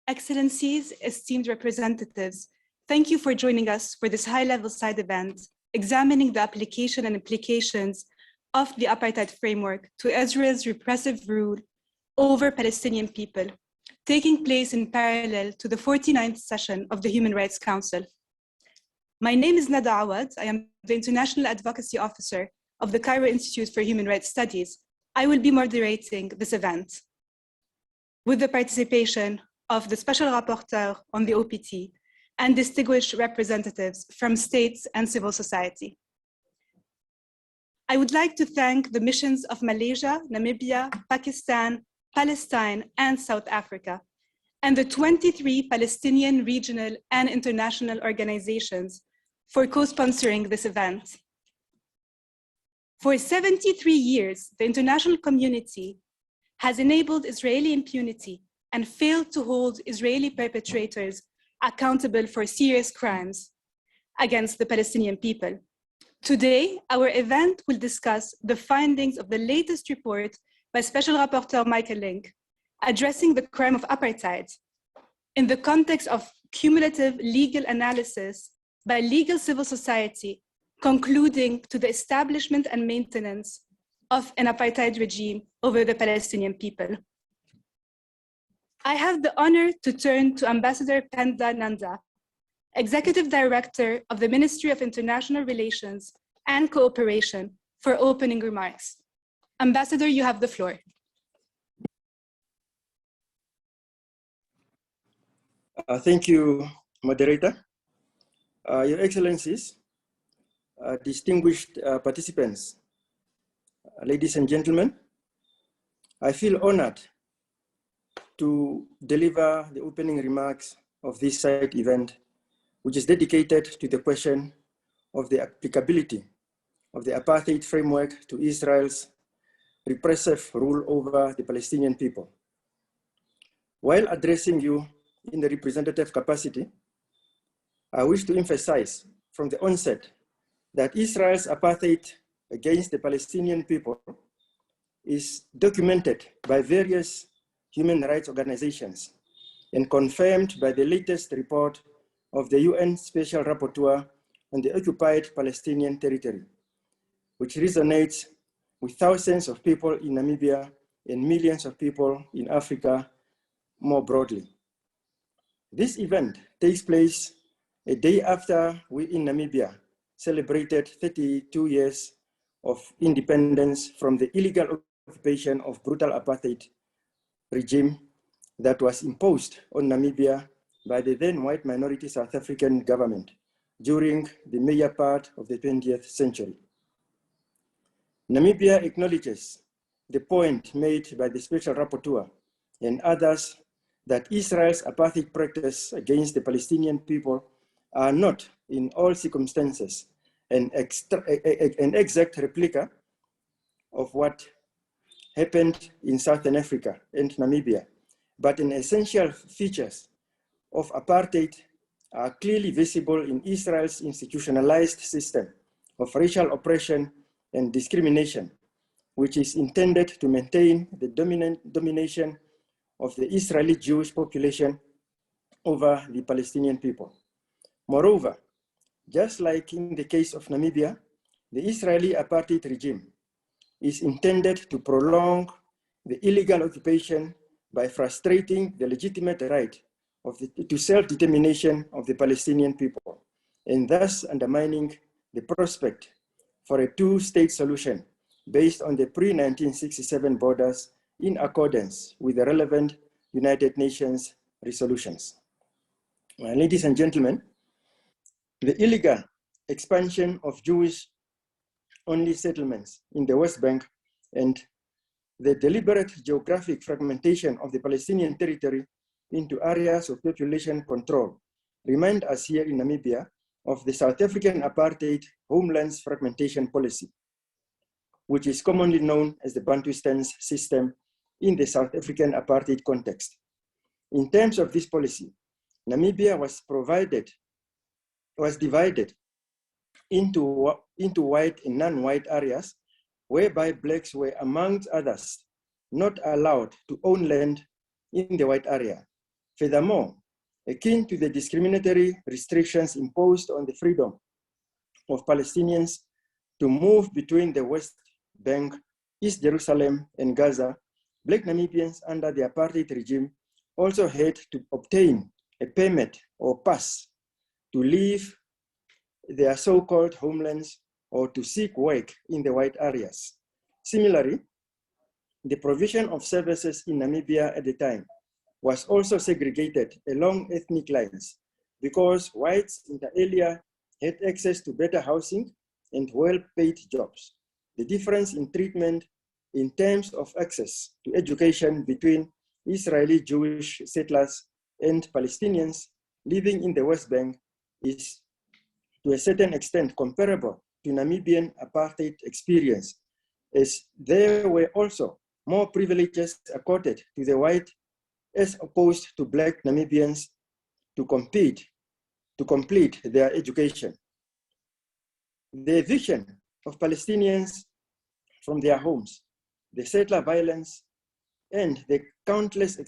Excellencies, esteemed representatives, thank you for joining us for this high-level side event, examining the application and implications of the apartheid framework to Israel's repressive rule over Palestinian people, taking place in parallel to the 49th session of the Human Rights Council. My name is Nanda. I am the International Advocacy Officer of the Cairo Institute for Human Rights Studies. I will be moderating this event with the participation of the Special Rapporteur on the OPT and distinguished representatives from states and civil society. I would like to thank the missions of Malaysia, Namibia, Pakistan, Palestine, and South Africa, and the 23 Palestinian regional and international organizations for co-sponsoring this event. For 73 years, the international community has enabled Israeli impunity and failed to hold Israeli perpetrators accountable for serious crimes against the Palestinian people. Today, our event will discuss the findings of the latest report by Special Rapporteur Michael Lynk, addressing the crime of apartheid in the context of cumulative legal analysis by legal civil society, concluding to the establishment and maintenance of an apartheid regime over the Palestinian people. I have the honor to turn to Ambassador Panda Nanda, Executive Director of the Ministry of International Relations and Cooperation, for opening remarks. Ambassador, you have the floor. Thank you, moderator. Your Excellencies, distinguished participants, ladies and gentlemen, I feel honored to deliver the opening remarks of this side event, which is dedicated to the question of the applicability of the apartheid framework to Israel's repressive rule over the Palestinian people. While addressing you in the representative capacity, I wish to emphasize from the onset that Israel's apartheid against the Palestinian people is documented by various human rights organizations and confirmed by the latest report of the UN Special Rapporteur on the occupied Palestinian territory, which resonates with thousands of people in Namibia and millions of people in Africa more broadly. This event takes place a day after we in Namibia celebrated 32 years of independence from the illegal occupation of brutal apartheid regime that was imposed on Namibia by the then white minority South African government during the major part of the 20th century. Namibia acknowledges the point made by the Special Rapporteur and others that Israel's apartheid practice against the Palestinian people are not in all circumstances an exact replica of what happened in Southern Africa and Namibia, but an essential features of apartheid are clearly visible in Israel's institutionalized system of racial oppression and discrimination, which is intended to maintain the domination of the Israeli Jewish population over the Palestinian people. Moreover, just like in the case of Namibia, the Israeli apartheid regime is intended to prolong the illegal occupation by frustrating the legitimate right to self-determination of the Palestinian people, and thus undermining the prospect for a two-state solution based on the pre-1967 borders in accordance with the relevant United Nations resolutions. Ladies and gentlemen, the illegal expansion of Jewish-only settlements in the West Bank and the deliberate geographic fragmentation of the Palestinian territory into areas of population control remind us here in Namibia of the South African apartheid homelands fragmentation policy, which is commonly known as the Bantustan's system in the South African apartheid context. In terms of this policy, Namibia was divided into white and non-white areas, whereby blacks were, amongst others, not allowed to own land in the white area, Furthermore, akin to the discriminatory restrictions imposed on the freedom of Palestinians to move between the West Bank, East Jerusalem, and Gaza, Black Namibians under the apartheid regime also had to obtain a permit or pass to leave their so-called homelands or to seek work in the white areas. Similarly, the provision of services in Namibia at the time was also segregated along ethnic lines because whites inter alia had access to better housing and well-paid jobs. The difference in treatment in terms of access to education between Israeli Jewish settlers and Palestinians living in the West Bank is to a certain extent comparable to Namibian apartheid experience, as there were also more privileges accorded to the white as opposed to Black Namibians to complete their education. The eviction of Palestinians from their homes, the settler violence, and the countless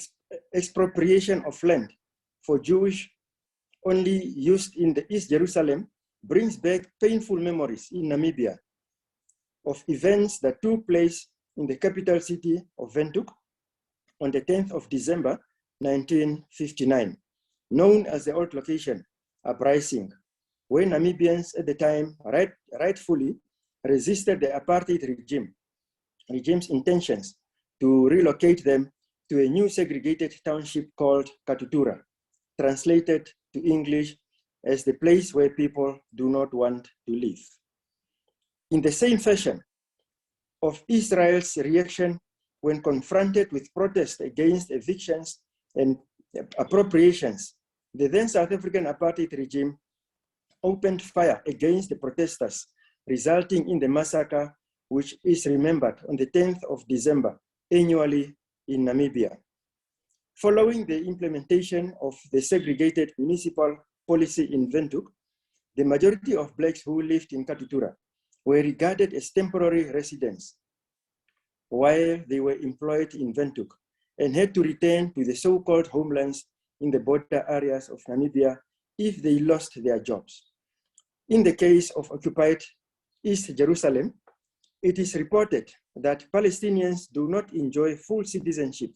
expropriation of land for Jewish only used in the East Jerusalem brings back painful memories in Namibia of events that took place in the capital city of Windhoek on the 10th of December, 1959, known as the Old Location Uprising, where Namibians at the time rightfully resisted the apartheid regime's intentions to relocate them to a new segregated township called Katutura, translated to English as the place where people do not want to live. In the same fashion of Israel's reaction when confronted with protests against evictions and appropriations, the then South African apartheid regime opened fire against the protesters, resulting in the massacre, which is remembered on the 10th of December annually in Namibia. Following the implementation of the segregated municipal policy in Windhoek, the majority of Blacks who lived in Katutura were regarded as temporary residents while they were employed in Windhoek and had to return to the so-called homelands in the border areas of Namibia if they lost their jobs. In the case of occupied East Jerusalem, it is reported that Palestinians do not enjoy full citizenship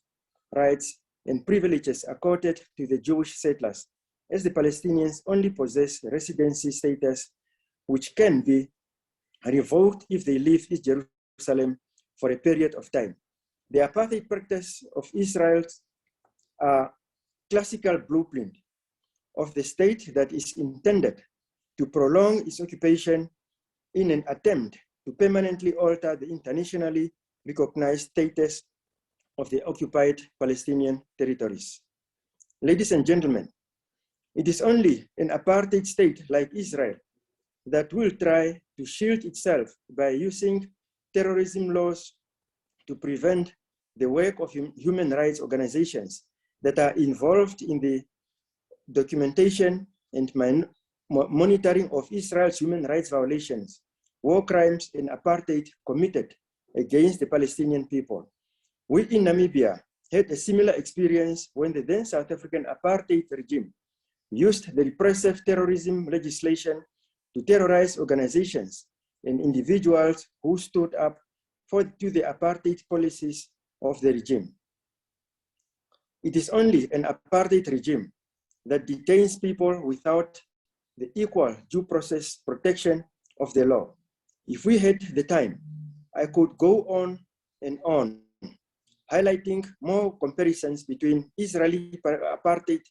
rights and privileges accorded to the Jewish settlers, as the Palestinians only possess residency status, which can be revoked if they leave East Jerusalem for a period of time. The apartheid practice of Israel's classical blueprint of the state that is intended to prolong its occupation in an attempt to permanently alter the internationally recognized status of the occupied Palestinian territories. Ladies and gentlemen, it is only an apartheid state like Israel that will try to shield itself by using terrorism laws to prevent the work of human rights organizations that are involved in the documentation and monitoring of Israel's human rights violations, war crimes, and apartheid committed against the Palestinian people. We in Namibia had a similar experience when the then South African apartheid regime used the repressive terrorism legislation to terrorize organizations and individuals who stood up to the apartheid policies of the regime. It is only an apartheid regime that detains people without the equal due process protection of the law. If we had the time, I could go on and on, highlighting more comparisons between Israeli apartheid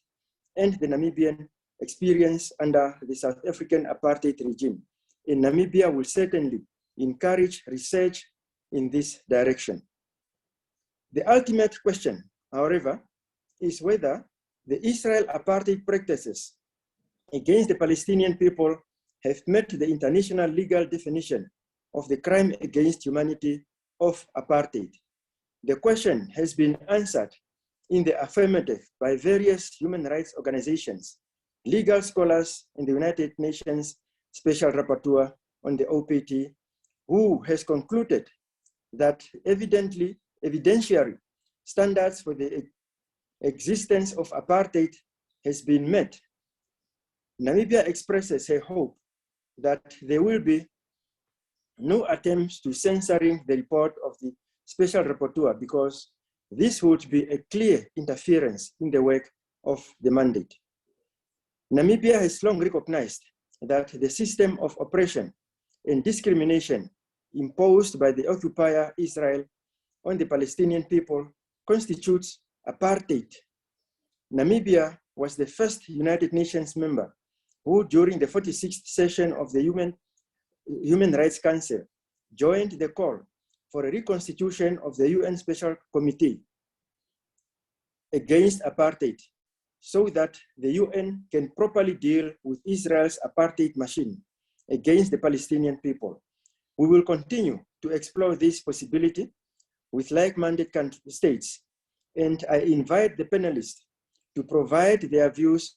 and the Namibian experience under the South African apartheid regime. And Namibia will certainly encourage research in this direction. The ultimate question, however, is whether the Israel apartheid practices against the Palestinian people have met the international legal definition of the crime against humanity of apartheid. The question has been answered in the affirmative by various human rights organizations, legal scholars, and the United Nations Special Rapporteur on the OPT, who has concluded that evidentiary standards for the existence of apartheid has been met, Namibia expresses her hope that there will be no attempts to censoring the report of the Special Rapporteur, because this would be a clear interference in the work of the mandate. Namibia has long recognized that the system of oppression and discrimination imposed by the occupier Israel on the Palestinian people constitutes apartheid. Namibia was the first United Nations member who, during the 46th session of the Human Rights Council, joined the call for a reconstitution of the UN Special Committee against apartheid, so that the UN can properly deal with Israel's apartheid machine against the Palestinian people. We will continue to explore this possibility with like-minded states, and I invite the panelists to provide their views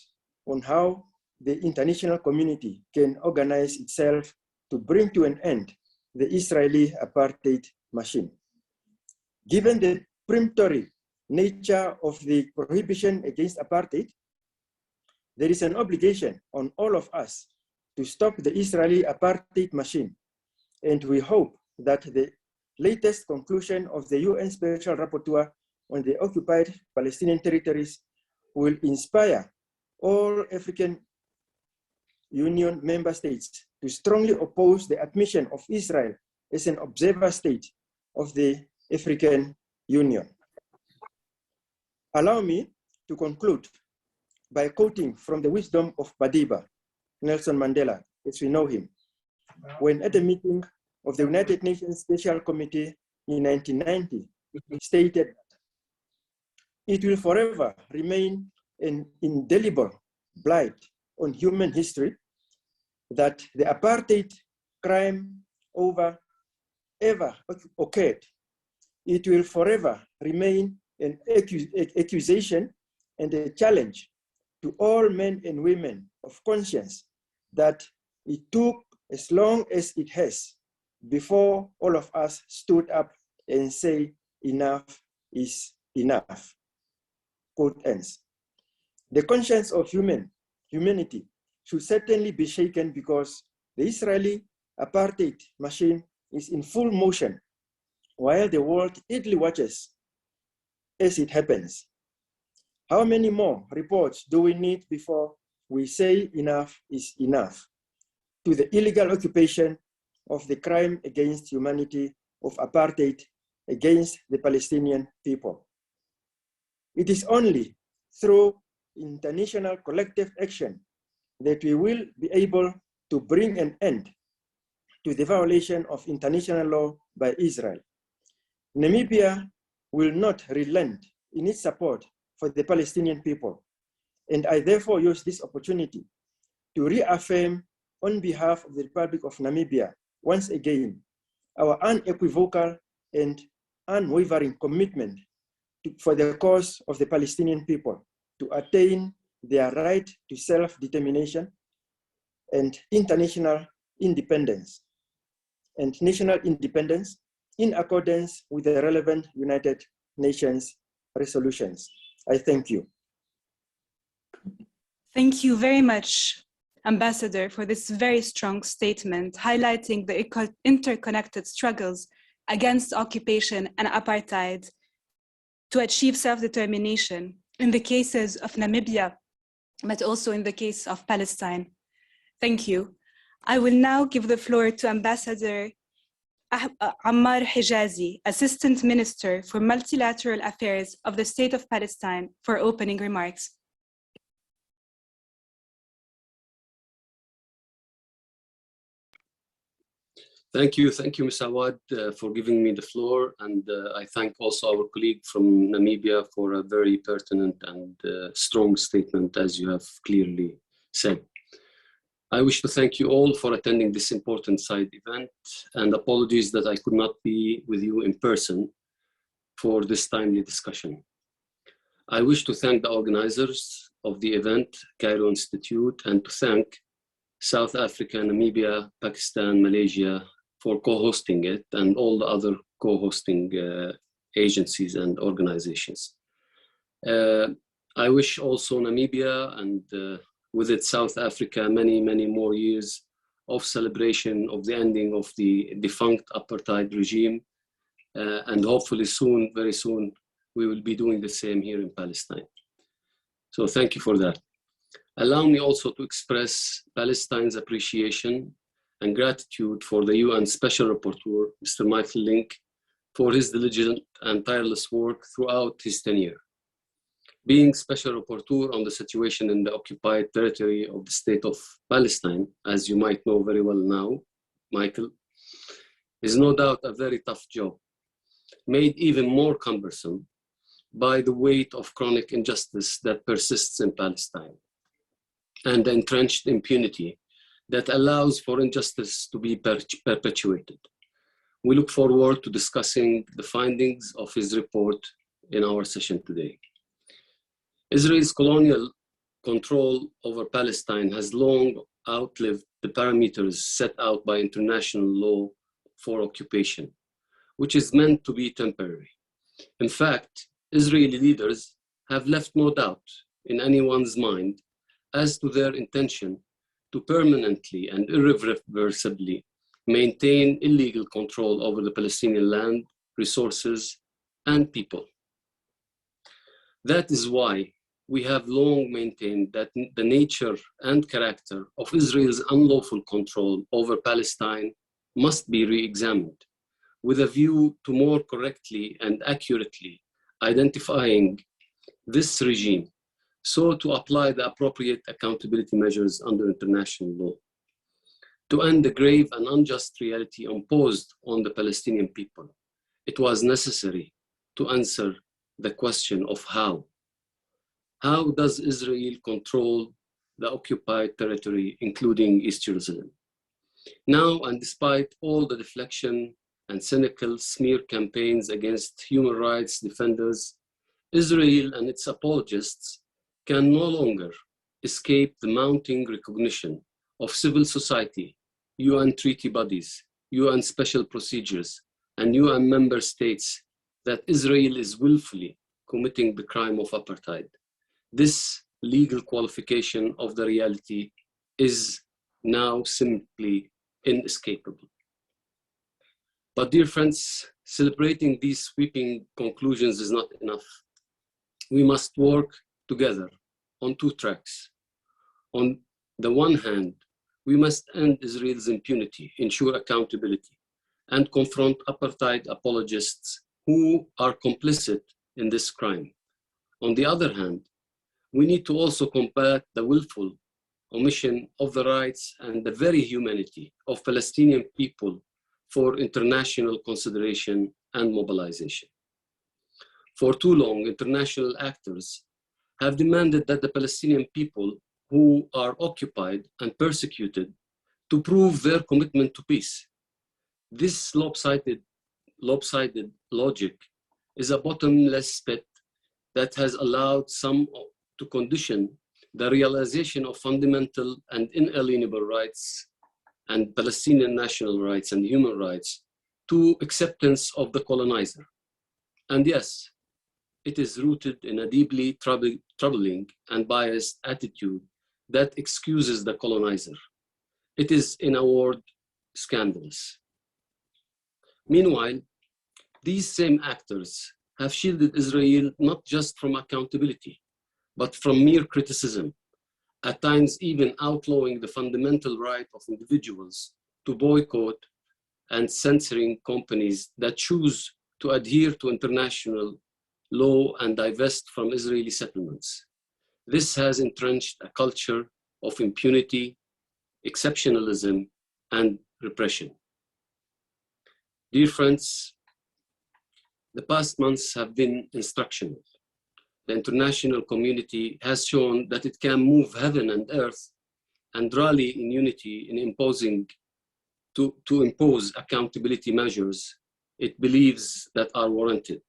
on how the international community can organize itself to bring to an end the Israeli apartheid machine. Given the peremptory nature of the prohibition against apartheid, there is an obligation on all of us to stop the Israeli apartheid machine. And we hope that the latest conclusion of the UN Special Rapporteur on the occupied Palestinian territories will inspire all African Union member states to strongly oppose the admission of Israel as an observer state of the African Union. Allow me to conclude by quoting from the wisdom of Madiba, Nelson Mandela, as we know him, when at a meeting of the United Nations Special Committee in 1990, stated, "It will forever remain an indelible blight on human history that the apartheid crime ever occurred. It will forever remain an accusation and a challenge to all men and women of conscience that it took as long as it has before all of us stood up and say enough is enough." Quote ends. The conscience of humanity should certainly be shaken, because the Israeli apartheid machine is in full motion while the world idly watches as it happens. How many more reports do we need before we say enough is enough to the illegal occupation of the crime against humanity of apartheid against the Palestinian people? It is only through international collective action that we will be able to bring an end to the violation of international law by Israel. Namibia will not relent in its support for the Palestinian people, and I therefore use this opportunity to reaffirm on behalf of the Republic of Namibia once again our unequivocal and unwavering commitment for the cause of the Palestinian people to attain their right to self-determination and international independence and national independence in accordance with the relevant United Nations resolutions. I thank you. Thank you very much, Ambassador, for this very strong statement highlighting the interconnected struggles against occupation and apartheid to achieve self-determination in the cases of Namibia, but also in the case of Palestine. Thank you. I will now give the floor to Ambassador Ammar Hijazi, Assistant Minister for Multilateral Affairs of the State of Palestine, for opening remarks. Thank you, Ms. Awad, for giving me the floor, and I thank also our colleague from Namibia for a very pertinent and strong statement, as you have clearly said. I wish to thank you all for attending this important side event, and apologies that I could not be with you in person for this timely discussion. I wish to thank the organizers of the event, Cairo Institute, and to thank South Africa, Namibia, Pakistan, Malaysia, for co-hosting it, and all the other co-hosting agencies and organizations. I wish also Namibia and with it South Africa many, many more years of celebration of the ending of the defunct apartheid regime. And hopefully soon, very soon, we will be doing the same here in Palestine. So thank you for that. Allow me also to express Palestine's appreciation and gratitude for the UN Special Rapporteur, Mr. Michael Lynk, for his diligent and tireless work throughout his tenure. Being Special Rapporteur on the situation in the occupied territory of the State of Palestine, as you might know very well now, Michael, is no doubt a very tough job, made even more cumbersome by the weight of chronic injustice that persists in Palestine and the entrenched impunity that allows for injustice to be perpetuated. We look forward to discussing the findings of his report in our session today. Israel's colonial control over Palestine has long outlived the parameters set out by international law for occupation, which is meant to be temporary. In fact, Israeli leaders have left no doubt in anyone's mind as to their intention to permanently and irreversibly maintain illegal control over the Palestinian land, resources, and people. That is why we have long maintained that the nature and character of Israel's unlawful control over Palestine must be re-examined, with a view to more correctly and accurately identifying this regime, so to apply the appropriate accountability measures under international law, to end the grave and unjust reality imposed on the Palestinian people. It was necessary to answer the question of how. How does Israel control the occupied territory, including East Jerusalem? Now, and despite all the deflection and cynical smear campaigns against human rights defenders, Israel and its apologists can no longer escape the mounting recognition of civil society, UN treaty bodies, UN special procedures, and UN member states that Israel is willfully committing the crime of apartheid. This legal qualification of the reality is now simply inescapable. But dear friends, celebrating these sweeping conclusions is not enough. We must work together on two tracks. On the one hand, we must end Israel's impunity, ensure accountability, and confront apartheid apologists who are complicit in this crime. On the other hand, we need to also combat the willful omission of the rights and the very humanity of Palestinian people for international consideration and mobilization. For too long, international actors have demanded that the Palestinian people who are occupied and persecuted to prove their commitment to peace. This lopsided logic is a bottomless pit that has allowed some to condition the realization of fundamental and inalienable rights and Palestinian national rights and human rights to acceptance of the colonizer. And yes, it is rooted in a deeply troubling and biased attitude that excuses the colonizer. It is, in a word, scandalous. Meanwhile, these same actors have shielded Israel not just from accountability, but from mere criticism, at times even outlawing the fundamental right of individuals to boycott and censoring companies that choose to adhere to international law and divest from Israeli settlements. This has entrenched a culture of impunity, exceptionalism, and repression. Dear friends, the past months have been instructional. The international community has shown that it can move heaven and earth and rally in unity in to impose accountability measures it believes that are warranted.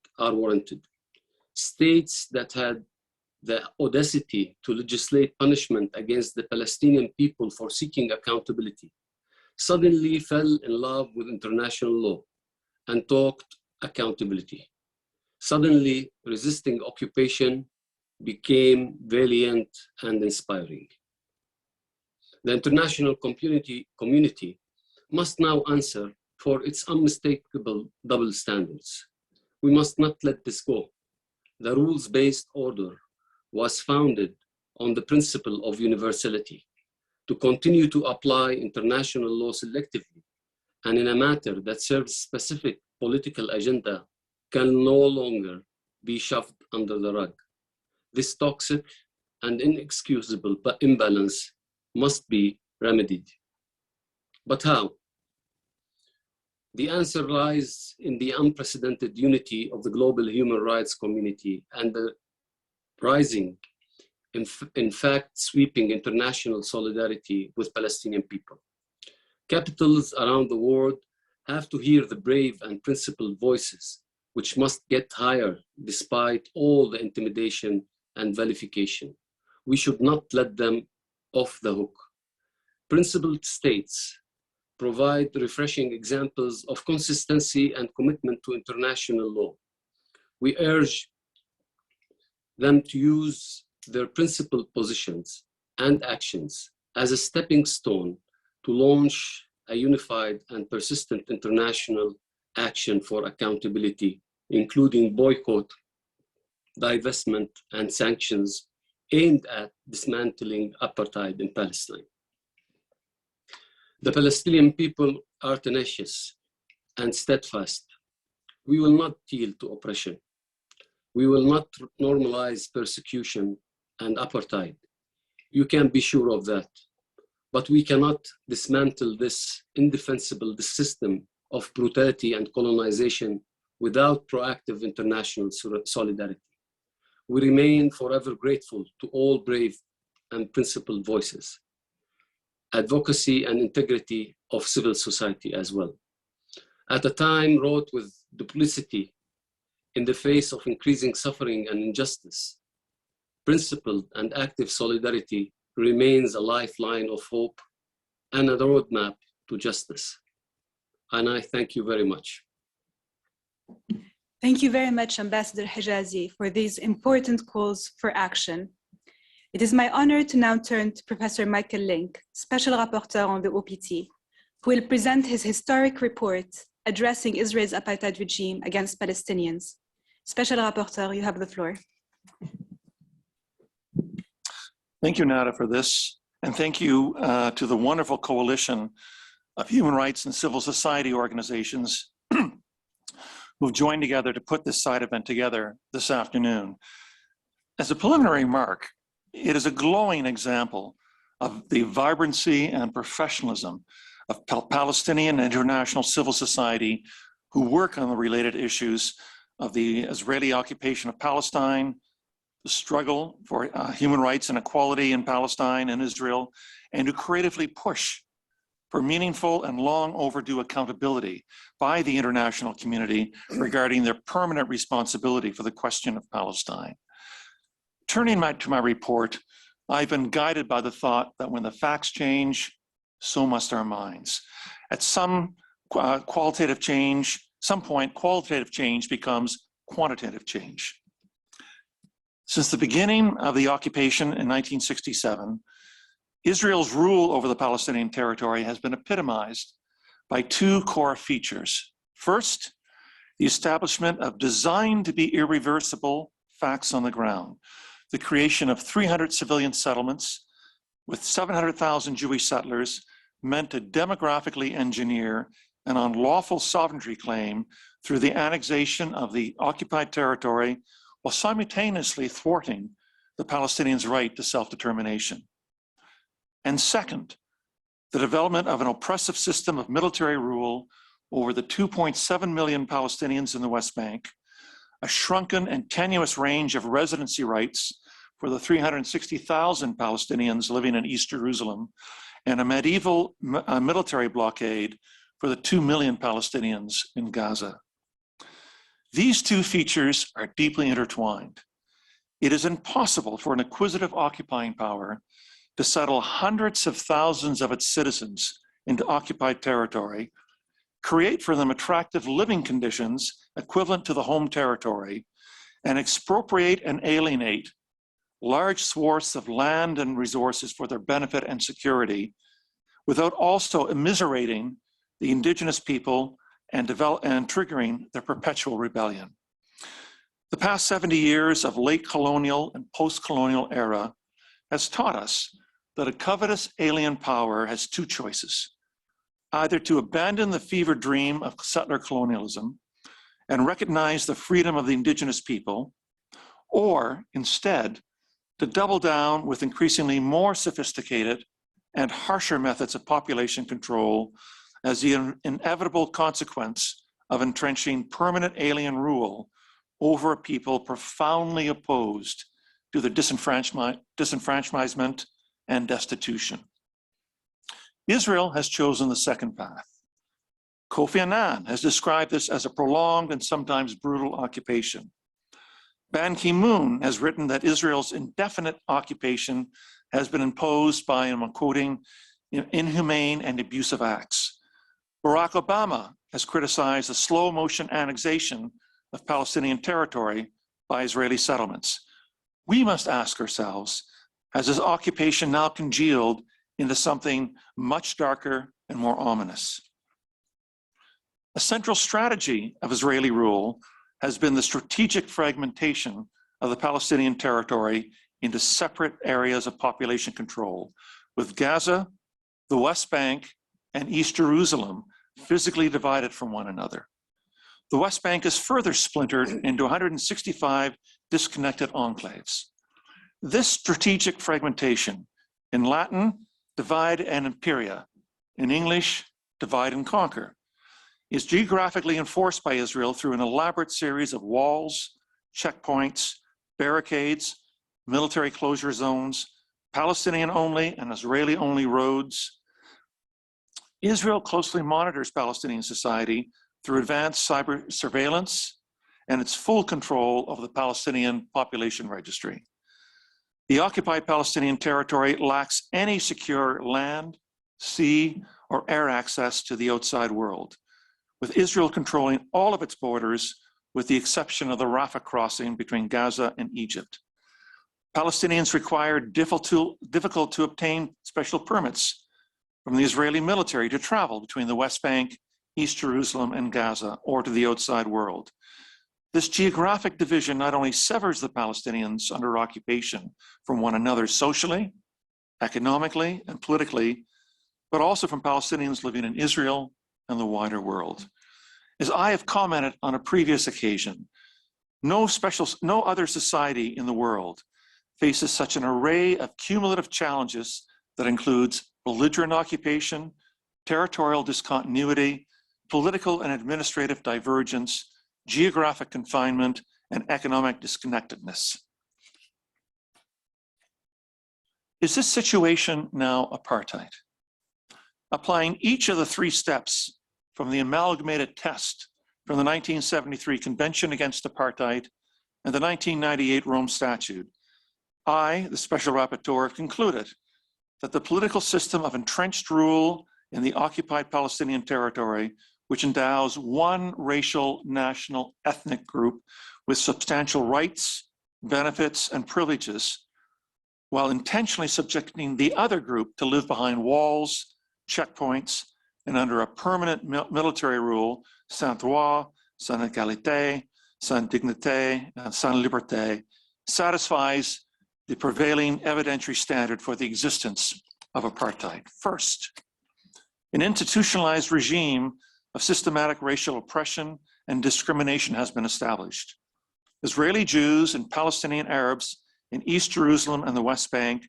States that had the audacity to legislate punishment against the Palestinian people for seeking accountability suddenly fell in love with international law and talked accountability. Suddenly, resisting occupation became valiant and inspiring. The international community must now answer for its unmistakable double standards. We must not let this go. The rules-based order was founded on the principle of universality. To continue to apply international law selectively and in a matter that serves specific political agenda can no longer be shoved under the rug. This toxic and inexcusable imbalance must be remedied. But how? The answer lies in the unprecedented unity of the global human rights community and the rising, in fact, sweeping international solidarity with Palestinian people. Capitals around the world have to hear the brave and principled voices, which must get higher despite all the intimidation and vilification. We should not let them off the hook. Principled states provide refreshing examples of consistency and commitment to international law. We urge them to use their principled positions and actions as a stepping stone to launch a unified and persistent international action for accountability, including boycott, divestment, and sanctions aimed at dismantling apartheid in Palestine. The Palestinian people are tenacious and steadfast. We will not yield to oppression. We will not normalize persecution and apartheid. You can be sure of that. But we cannot dismantle this indefensible system of brutality and colonization without proactive international solidarity. We remain forever grateful to all brave and principled voices, advocacy and integrity of civil society as well. At a time wrought with duplicity in the face of increasing suffering and injustice, principled and active solidarity remains a lifeline of hope and a roadmap to justice. And I thank you very much. Thank you very much, Ambassador Hijazi, for these important calls for action. It is my honor to now turn to Professor Michael Lynk, Special Rapporteur on the OPT, who will present his historic report addressing Israel's apartheid regime against Palestinians. Special Rapporteur, you have the floor. Thank you, Nanda, for this. And thank you to the wonderful coalition of human rights and civil society organizations who've joined together to put this side event together this afternoon. As a preliminary remark, it is a glowing example of the vibrancy and professionalism of Palestinian and international civil society who work on the related issues of the Israeli occupation of Palestine, the struggle for human rights and equality in Palestine and Israel, and who creatively push for meaningful and long overdue accountability by the international community regarding their permanent responsibility for the question of Palestine. Turning to my report, I've been guided by the thought that when the facts change, so must our minds. At some point, qualitative change becomes quantitative change. Since the beginning of the occupation in 1967, Israel's rule over the Palestinian territory has been epitomized by two core features. First, the establishment of designed to be irreversible facts on the ground, the creation of 300 civilian settlements with 700,000 Jewish settlers meant to demographically engineer an unlawful sovereignty claim through the annexation of the occupied territory while simultaneously thwarting the Palestinians' right to self-determination. And second, the development of an oppressive system of military rule over the 2.7 million Palestinians in the West Bank, a shrunken and tenuous range of residency rights for the 360,000 Palestinians living in East Jerusalem, and a medieval military blockade for the 2 million Palestinians in Gaza. These two features are deeply intertwined. It is impossible for an acquisitive occupying power to settle hundreds of thousands of its citizens into occupied territory, create for them attractive living conditions equivalent to the home territory, and expropriate and alienate large swaths of land and resources for their benefit and security, without also immiserating the indigenous people and triggering their perpetual rebellion. The past 70 years of late colonial and post-colonial era has taught us that a covetous alien power has two choices: either to abandon the fevered dream of settler colonialism and recognize the freedom of the indigenous people, or instead to double down with increasingly more sophisticated and harsher methods of population control as the inevitable consequence of entrenching permanent alien rule over a people profoundly opposed to the disenfranchisement and destitution. Israel has chosen the second path. Kofi Annan has described this as a prolonged and sometimes brutal occupation. Ban Ki-moon has written that Israel's indefinite occupation has been imposed by, and I'm quoting, inhumane and abusive acts. Barack Obama has criticized the slow motion annexation of Palestinian territory by Israeli settlements. We must ask ourselves, has this occupation now congealed into something much darker and more ominous? A central strategy of Israeli rule has been the strategic fragmentation of the Palestinian territory into separate areas of population control, with Gaza, the West Bank, and East Jerusalem physically divided from one another. The West Bank is further splintered into 165 disconnected enclaves. This strategic fragmentation, in Latin, divide and imperia, in English, divide and conquer, is geographically enforced by Israel through an elaborate series of walls, checkpoints, barricades, military closure zones, Palestinian-only and Israeli-only roads. Israel closely monitors Palestinian society through advanced cyber surveillance and its full control of the Palestinian population registry. The occupied Palestinian territory lacks any secure land, sea, or air access to the outside world, with Israel controlling all of its borders with the exception of the Rafah crossing between Gaza and Egypt. Palestinians require difficult to obtain special permits from the Israeli military to travel between the West Bank, East Jerusalem, and Gaza, or to the outside world. This geographic division not only severs the Palestinians under occupation from one another socially, economically, and politically, but also from Palestinians living in Israel and the wider world. As I have commented on a previous occasion, no other society in the world faces such an array of cumulative challenges that includes belligerent occupation, territorial discontinuity, political and administrative divergence, geographic confinement, and economic disconnectedness. Is this situation now apartheid? Applying each of the three steps from the amalgamated test from the 1973 Convention Against Apartheid and the 1998 Rome Statute, I, the Special Rapporteur, concluded that the political system of entrenched rule in the occupied Palestinian territory, which endows one racial, national, ethnic group with substantial rights, benefits, and privileges, while intentionally subjecting the other group to live behind walls, checkpoints, and under a permanent military rule, sans droit, sans égalité, sans dignité, and sans liberté, satisfies the prevailing evidentiary standard for the existence of apartheid. First, an institutionalized regime of systematic racial oppression and discrimination has been established. Israeli Jews and Palestinian Arabs in East Jerusalem and the West Bank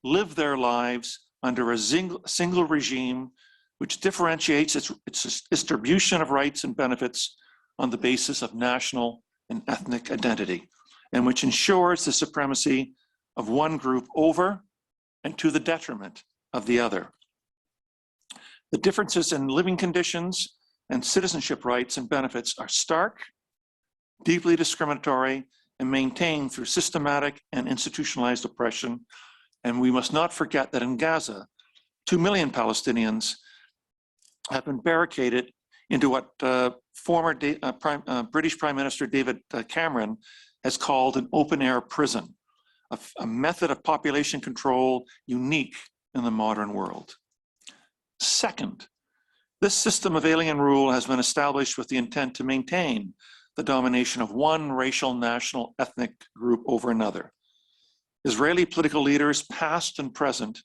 live their lives under a single regime which differentiates its distribution of rights and benefits on the basis of national and ethnic identity, and which ensures the supremacy of one group over and to the detriment of the other. The differences in living conditions and citizenship rights and benefits are stark, deeply discriminatory, and maintained through systematic and institutionalized oppression. And we must not forget that in Gaza, 2 million Palestinians have been barricaded into what former British Prime Minister David Cameron has called an open-air prison, a method of population control unique in the modern world. Second, this system of alien rule has been established with the intent to maintain the domination of one racial, national, ethnic group over another. Israeli political leaders, past and present,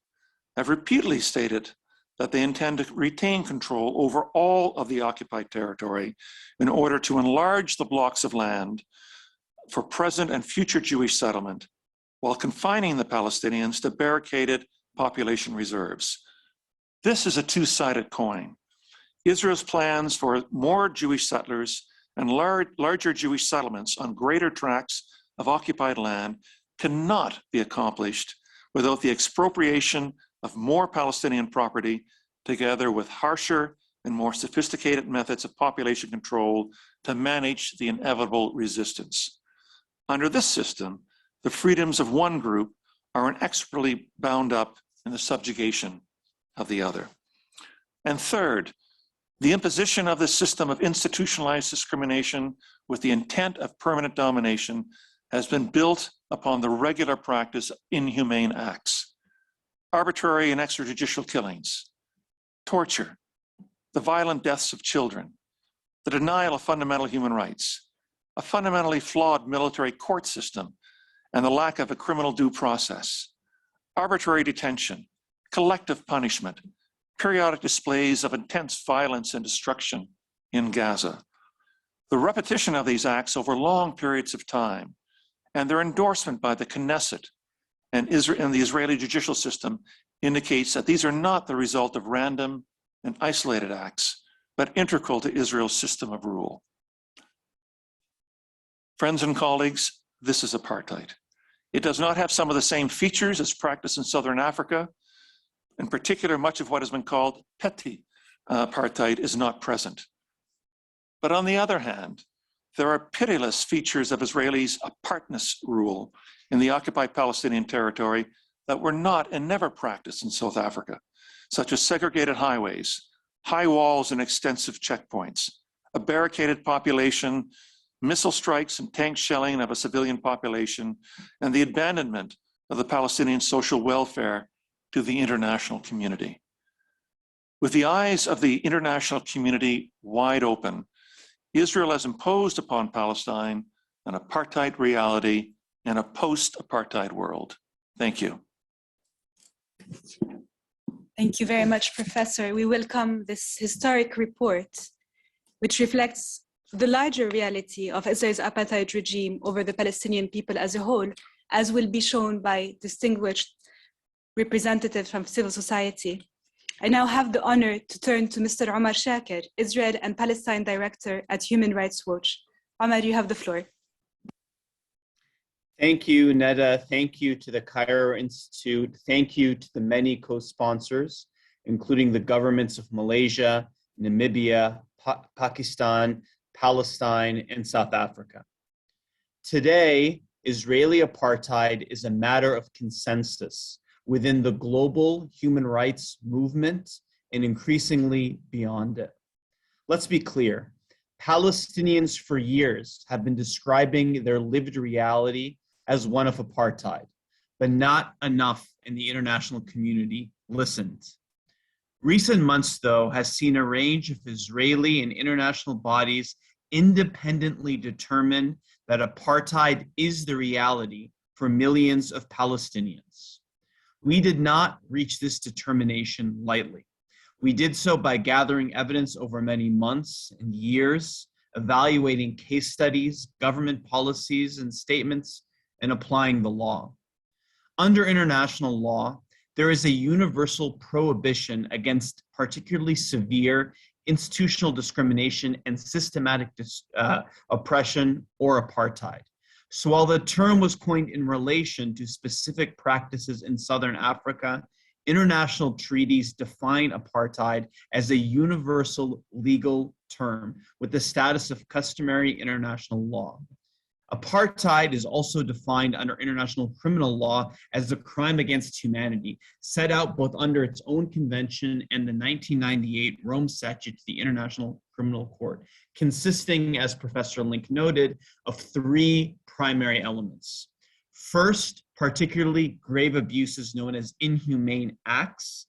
have repeatedly stated that they intend to retain control over all of the occupied territory in order to enlarge the blocks of land for present and future Jewish settlement, while confining the Palestinians to barricaded population reserves. This is a two-sided coin. Israel's plans for more Jewish settlers and larger Jewish settlements on greater tracts of occupied land cannot be accomplished without the expropriation of more Palestinian property, together with harsher and more sophisticated methods of population control to manage the inevitable resistance. Under this system, the freedoms of one group are inexorably bound up in the subjugation of the other. And third, the imposition of this system of institutionalized discrimination with the intent of permanent domination has been built upon the regular practice of inhumane acts, arbitrary and extrajudicial killings, torture, the violent deaths of children, the denial of fundamental human rights, a fundamentally flawed military court system, and the lack of a criminal due process, arbitrary detention, collective punishment, periodic displays of intense violence and destruction in Gaza. The repetition of these acts over long periods of time and their endorsement by the Knesset and the Israeli judicial system indicates that these are not the result of random and isolated acts, but integral to Israel's system of rule. Friends and colleagues, this is apartheid. It does not have some of the same features as practiced in Southern Africa. In particular, much of what has been called petty apartheid is not present. But on the other hand, there are pitiless features of Israelis' apartness rule in the occupied Palestinian territory that were not and never practiced in South Africa, such as segregated highways, high walls and extensive checkpoints, a barricaded population, missile strikes and tank shelling of a civilian population, and the abandonment of the Palestinian social welfare to the international community. With the eyes of the international community wide open, Israel has imposed upon Palestine an apartheid reality and a post-apartheid world. Thank you. Thank you very much, Professor. We welcome this historic report, which reflects the larger reality of Israel's apartheid regime over the Palestinian people as a whole, as will be shown by distinguished representatives from civil society. I now have the honor to turn to Mr. Omar Shaker, Israel and Palestine Director at Human Rights Watch. Omar, you have the floor. Thank you, Nanda. Thank you to the CIHRS Institute. Thank you to the many co-sponsors, including the governments of Malaysia, Namibia, Pakistan, Palestine, and South Africa. Today, Israeli apartheid is a matter of consensus within the global human rights movement and increasingly beyond it. Let's be clear, Palestinians for years have been describing their lived reality as one of apartheid, but not enough in the international community listened. Recent months, though, has seen a range of Israeli and international bodies independently determine that apartheid is the reality for millions of Palestinians. We did not reach this determination lightly. We did so by gathering evidence over many months and years, evaluating case studies, government policies and statements, and applying the law. Under international law, there is a universal prohibition against particularly severe institutional discrimination and systematic oppression or apartheid. So while the term was coined in relation to specific practices in Southern Africa, international treaties define apartheid as a universal legal term with the status of customary international law. Apartheid is also defined under international criminal law as a crime against humanity, set out both under its own convention and the 1998 Rome Statute to the International Criminal Court, consisting, as Professor Lynk noted, of three primary elements: First, particularly grave abuses known as inhumane acts.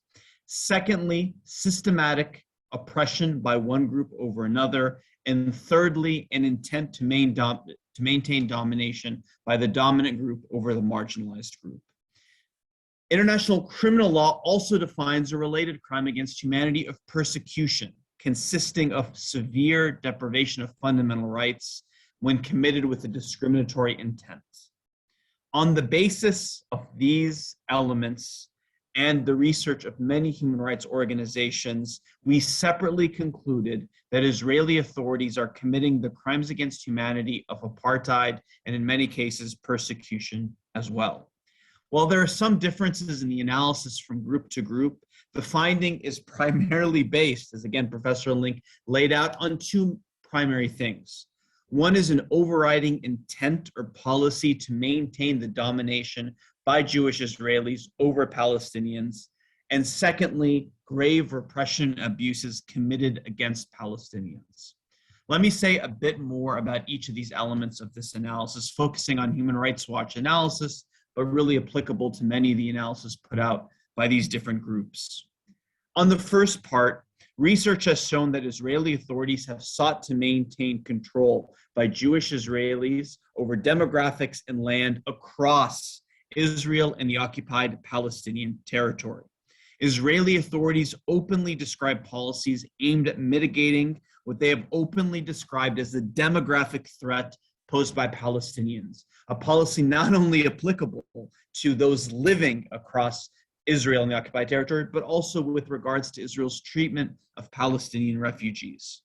Secondly, systematic oppression by one group over another. And thirdly, an intent to maintain domination by the dominant group over the marginalized group. International criminal law also defines a related crime against humanity of persecution, consisting of severe deprivation of fundamental rights when committed with a discriminatory intent. On the basis of these elements and the research of many human rights organizations, we separately concluded that Israeli authorities are committing the crimes against humanity of apartheid and in many cases persecution as well. While there are some differences in the analysis from group to group, the finding is primarily based, as again Professor Lynk laid out, on two primary things. One is an overriding intent or policy to maintain the domination by Jewish Israelis over Palestinians, and secondly, grave repression and abuses committed against Palestinians. Let me say a bit more about each of these elements of this analysis, focusing on Human Rights Watch analysis, but really applicable to many of the analysis put out by these different groups. On the first part, research has shown that Israeli authorities have sought to maintain control by Jewish Israelis over demographics and land across Israel and the occupied Palestinian territory. Israeli authorities openly describe policies aimed at mitigating what they have openly described as the demographic threat posed by Palestinians, a policy not only applicable to those living across Israel and the occupied territory, but also with regards to Israel's treatment of Palestinian refugees.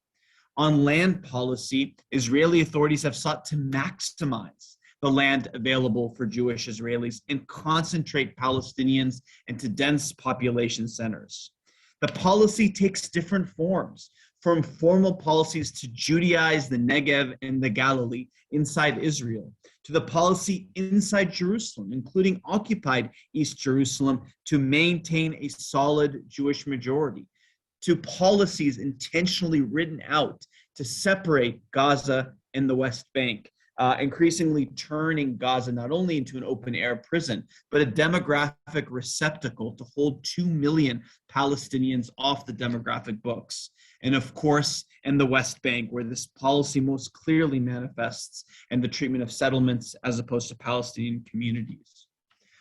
On land policy, Israeli authorities have sought to maximize the land available for Jewish Israelis and concentrate Palestinians into dense population centers. The policy takes different forms, from formal policies to Judaize the Negev and the Galilee inside Israel, to the policy inside Jerusalem, including occupied East Jerusalem, to maintain a solid Jewish majority, to policies intentionally written out to separate Gaza and the West Bank, increasingly turning Gaza not only into an open-air prison, but a demographic receptacle to hold 2 million Palestinians off the demographic books. And of course, in the West Bank, where this policy most clearly manifests in the treatment of settlements as opposed to Palestinian communities.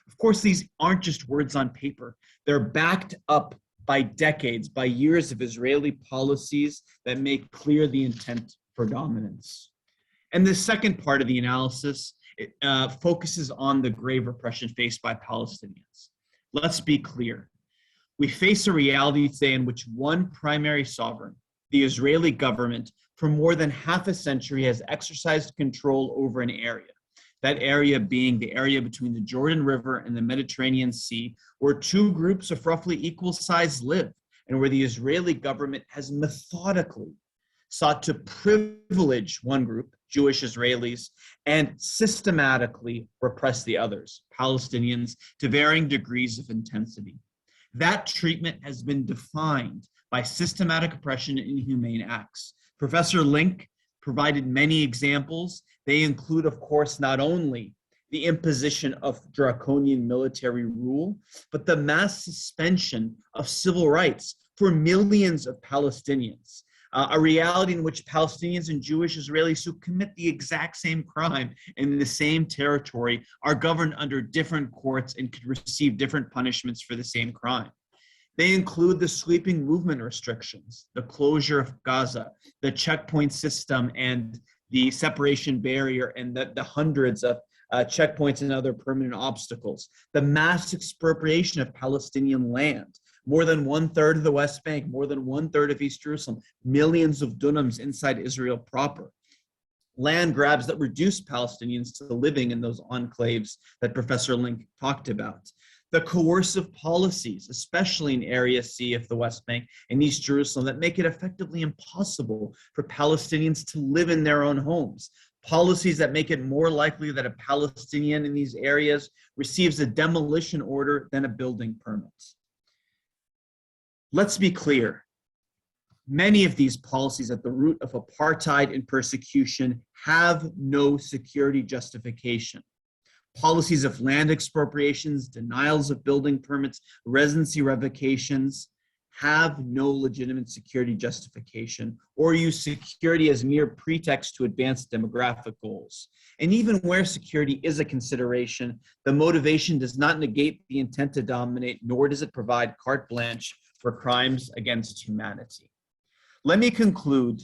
Of course, these aren't just words on paper. They're backed up by decades, by years of Israeli policies that make clear the intent for dominance. And the second part of the analysis focuses on the grave repression faced by Palestinians. Let's be clear. We face a reality today in which one primary sovereign, the Israeli government, for more than half a century has exercised control over an area. That area being the area between the Jordan River and the Mediterranean Sea, where two groups of roughly equal size live, and where the Israeli government has methodically sought to privilege one group, Jewish Israelis, and systematically repress the others, Palestinians, to varying degrees of intensity. That treatment has been defined by systematic oppression and inhumane acts. Professor Lynk provided many examples. They include, of course, not only the imposition of draconian military rule, but the mass suspension of civil rights for millions of Palestinians. A reality in which Palestinians and Jewish Israelis who commit the exact same crime in the same territory are governed under different courts and could receive different punishments for the same crime. They include the sweeping movement restrictions, the closure of Gaza, the checkpoint system and the separation barrier, and the hundreds of checkpoints and other permanent obstacles, the mass expropriation of Palestinian land, more than 1/3 of the West Bank, more than 1/3 of East Jerusalem, millions of dunams inside Israel proper. Land grabs that reduce Palestinians to living in those enclaves that Professor Lynk talked about. The coercive policies, especially in Area C of the West Bank and East Jerusalem, that make it effectively impossible for Palestinians to live in their own homes. Policies that make it more likely that a Palestinian in these areas receives a demolition order than a building permit. Let's be clear. Many of these policies at the root of apartheid and persecution have no security justification. Policies of land expropriations, denials of building permits, residency revocations have no legitimate security justification or use security as mere pretext to advance demographic goals. And even where security is a consideration, the motivation does not negate the intent to dominate, nor does it provide carte blanche for crimes against humanity. Let me conclude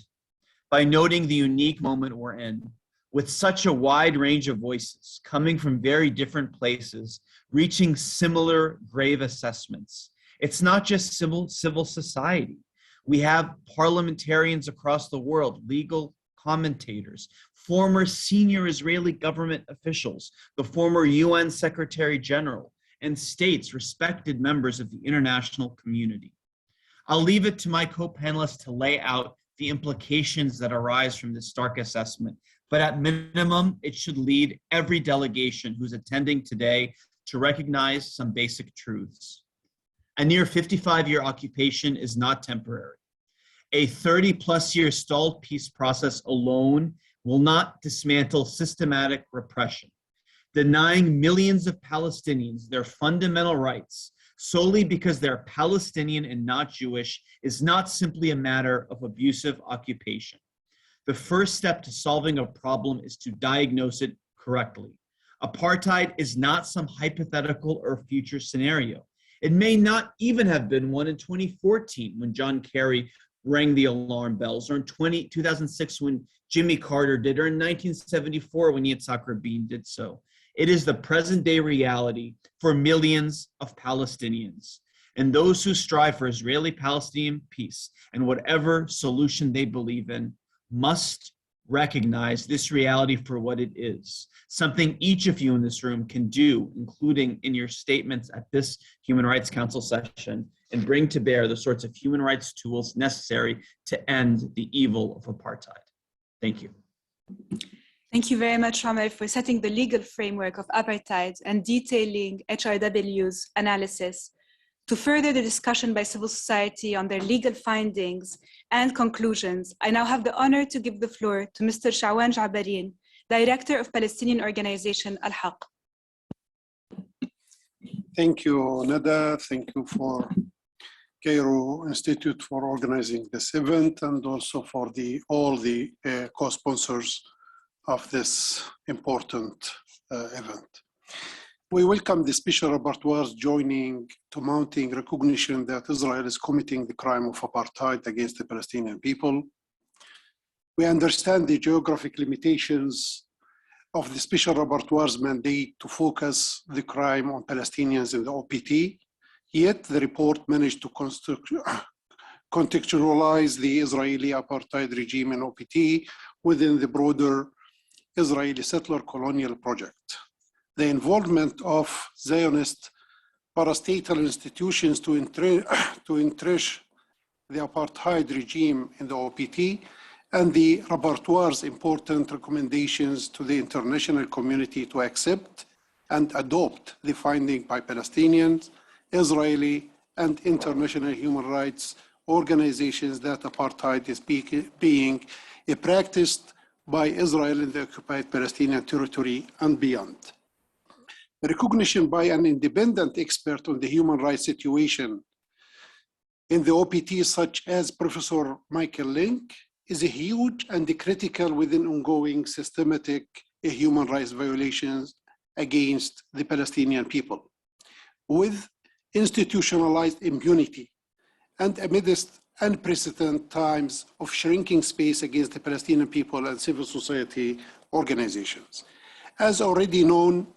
by noting the unique moment we're in, with such a wide range of voices coming from very different places, reaching similar grave assessments. It's not just civil society. We have parliamentarians across the world, legal commentators, former senior Israeli government officials, the former UN Secretary General, and states, respected members of the international community. I'll leave it to my co-panelists to lay out the implications that arise from this stark assessment, but at minimum, it should lead every delegation who's attending today to recognize some basic truths. A near 55-year occupation is not temporary. A 30-plus year stalled peace process alone will not dismantle systematic repression. Denying millions of Palestinians their fundamental rights solely because they're Palestinian and not Jewish is not simply a matter of abusive occupation. The first step to solving a problem is to diagnose it correctly. Apartheid is not some hypothetical or future scenario. It may not even have been one in 2014 when John Kerry rang the alarm bells, or in 2006 when Jimmy Carter did, or in 1974 when Yitzhak Rabin did so. It is the present day reality for millions of Palestinians. And those who strive for Israeli-Palestinian peace and whatever solution they believe in must recognize this reality for what it is, something each of you in this room can do, including in your statements at this Human Rights Council session, and bring to bear the sorts of human rights tools necessary to end the evil of apartheid. Thank you. Thank you very much, Ramel, for setting the legal framework of apartheid and detailing HRW's analysis. To further the discussion by civil society on their legal findings and conclusions, I now have the honor to give the floor to Mr. Sha'wan Jabarin, Director of Palestinian organization Al-Haq. Thank you, Nanda. Thank you for Cairo Institute for organizing this event, and also for all the co-sponsors of this important event. We welcome the Special Rapporteurs joining to mounting recognition that Israel is committing the crime of apartheid against the Palestinian people. We understand the geographic limitations of the Special Rapporteur's mandate to focus the crime on Palestinians in the OPT, yet the report managed to contextualize the Israeli apartheid regime in OPT within the broader Israeli settler colonial project. The involvement of Zionist parastatal institutions to entrench the apartheid regime in the OPT, and the rapporteur's important recommendations to the international community to accept and adopt the finding by Palestinians, Israeli, and international human rights organizations that apartheid is being practiced by Israel in the occupied Palestinian territory and beyond. Recognition by an independent expert on the human rights situation in the OPT, such as Professor Michael Lynk, is a huge and critical within ongoing systematic human rights violations against the Palestinian people. With institutionalized impunity and amidst unprecedented times of shrinking space against the Palestinian people and civil society organizations. As already known,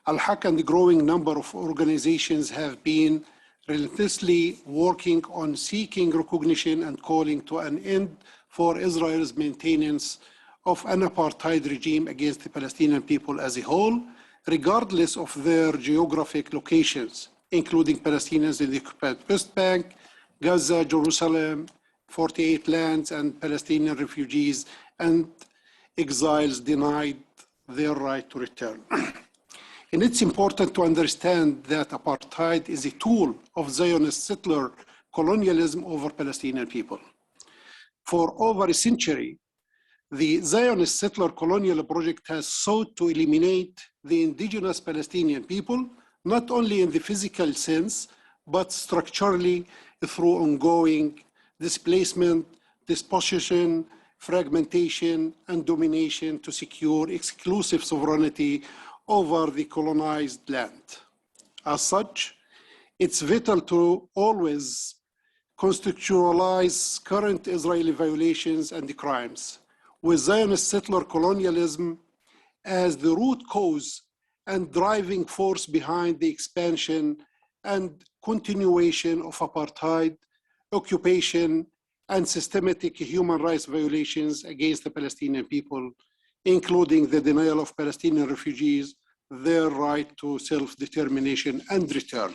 Al-Haq and the growing number of organizations have been relentlessly working on seeking recognition and calling to an end for Israel's maintenance of an apartheid regime against the Palestinian people as a whole, regardless of their geographic locations, including Palestinians in the occupied West Bank, Gaza, Jerusalem, 48 lands, and Palestinian refugees and exiles denied their right to return. And it's important to understand that apartheid is a tool of Zionist settler colonialism over Palestinian people. For over a century, The Zionist settler colonial project has sought to eliminate the indigenous Palestinian people, not only in the physical sense, but structurally through ongoing displacement, dispossession, fragmentation, and domination to secure exclusive sovereignty over the colonized land. As such, it's vital to always contextualize current Israeli violations and crimes, with Zionist settler colonialism as the root cause and driving force behind the expansion and continuation of apartheid, occupation, and systematic human rights violations against the Palestinian people, including the denial of Palestinian refugees their right to self-determination and return.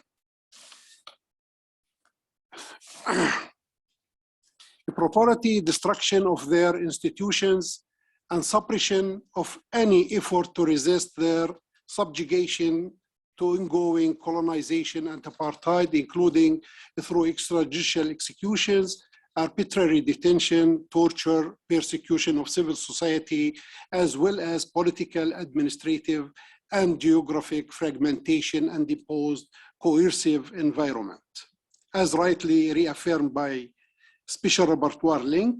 The propriety destruction of their institutions and suppression of any effort to resist their subjugation to ongoing colonization and apartheid, including through extrajudicial executions, arbitrary detention, torture, persecution of civil society, as well as political, administrative, and geographic fragmentation and imposed coercive environment. As rightly reaffirmed by Special Rapporteur Lynk,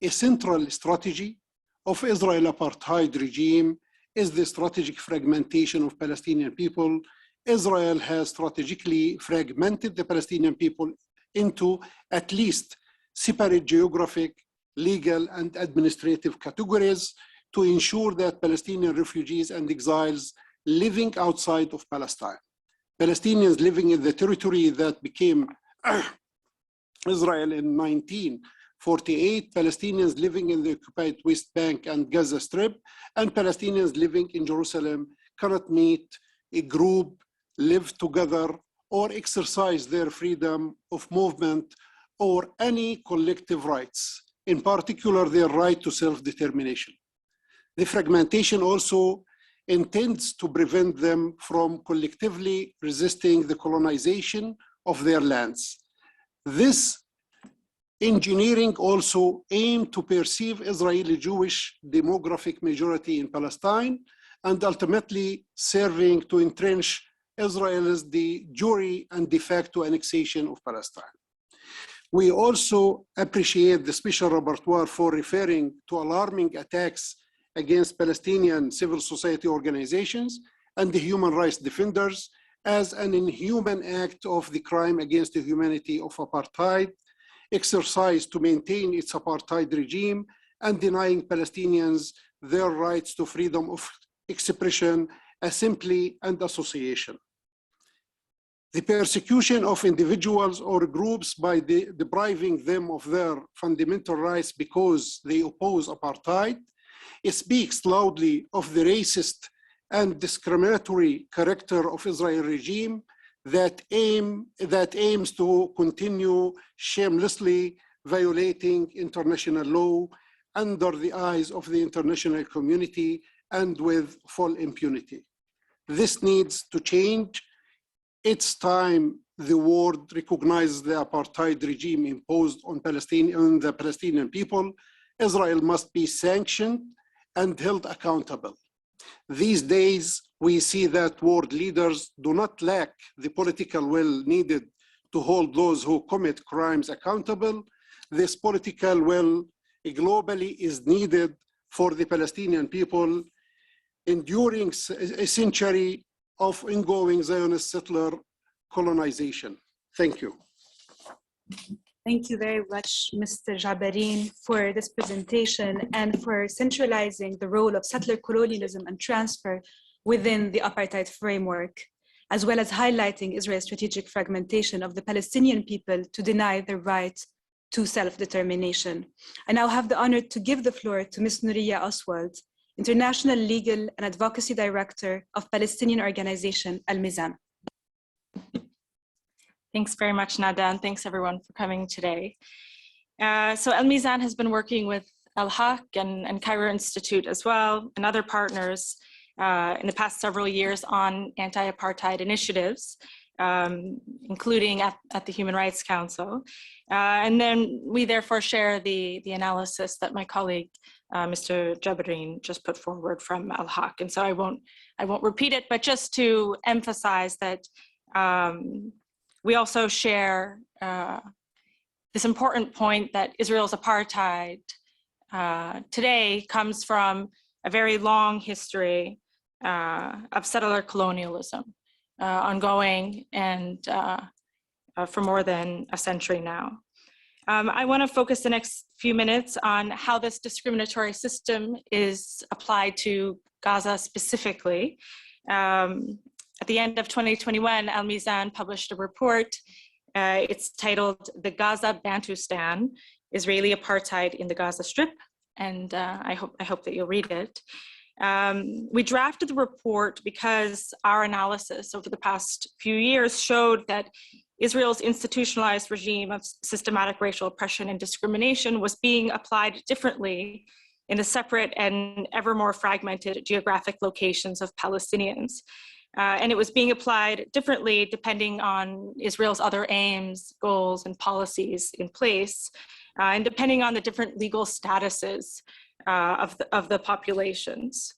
a central strategy of Israel apartheid regime is the strategic fragmentation of Palestinian people. Israel has strategically fragmented the Palestinian people into at least separate geographic, legal, and administrative categories to ensure that Palestinian refugees and exiles living outside of Palestine, Palestinians living in the territory that became Israel in 1948, Palestinians living in the occupied West Bank and Gaza Strip, and Palestinians living in Jerusalem cannot meet a group, live together, or exercise their freedom of movement or any collective rights, in particular their right to self-determination. The fragmentation also intends to prevent them from collectively resisting the colonization of their lands. This engineering also aimed to perceive Israeli Jewish demographic majority in Palestine and ultimately serving to entrench Israel as de jure and de facto annexation of Palestine. We also appreciate the Special Rapporteur for referring to alarming attacks against Palestinian civil society organizations and the human rights defenders as an inhuman act of the crime against the humanity of apartheid, exercised to maintain its apartheid regime and denying Palestinians their rights to freedom of expression, assembly, and association. The persecution of individuals or groups by depriving them of their fundamental rights because they oppose apartheid, it speaks loudly of the racist and discriminatory character of Israel regime that aims to continue shamelessly violating international law under the eyes of the international community and with full impunity. This needs to change. It's time the world recognizes the apartheid regime imposed on the Palestinian people. Israel must be sanctioned and held accountable. These days, we see that world leaders do not lack the political will needed to hold those who commit crimes accountable. This political will globally is needed for the Palestinian people enduring a century of ongoing Zionist settler colonization. Thank you. Thank you very much, Mr. Jabarin, for this presentation and for centralizing the role of settler colonialism and transfer within the apartheid framework, as well as highlighting Israel's strategic fragmentation of the Palestinian people to deny their right to self-determination. I now have the honor to give the floor to Ms. Nouriya Oswald, International Legal and Advocacy Director of Palestinian organization Al-Mizan. Thanks very much, Nanda, and thanks everyone for coming today. So Al-Mizan has been working with Al-Haq and Cairo Institute as well, and other partners in the past several years on anti-apartheid initiatives, including at the Human Rights Council. And then we therefore share the analysis that my colleague Mr. Jabreen just put forward from Al-Haq. And so I won't repeat it, but just to emphasize that we also share this important point that Israel's apartheid today comes from a very long history of settler colonialism, ongoing and for more than a century now. I want to focus the next few minutes on how this discriminatory system is applied to Gaza specifically. At the end of 2021, Al-Mizan published a report. It's titled "The Gaza Bantustan: Israeli Apartheid in the Gaza Strip," and I hope that you'll read it. We drafted the report because our analysis over the past few years showed that Israel's institutionalized regime of systematic racial oppression and discrimination was being applied differently in the separate and ever more fragmented geographic locations of Palestinians. And it was being applied differently depending on Israel's other aims, goals, and policies in place, and depending on the different legal statuses of the populations.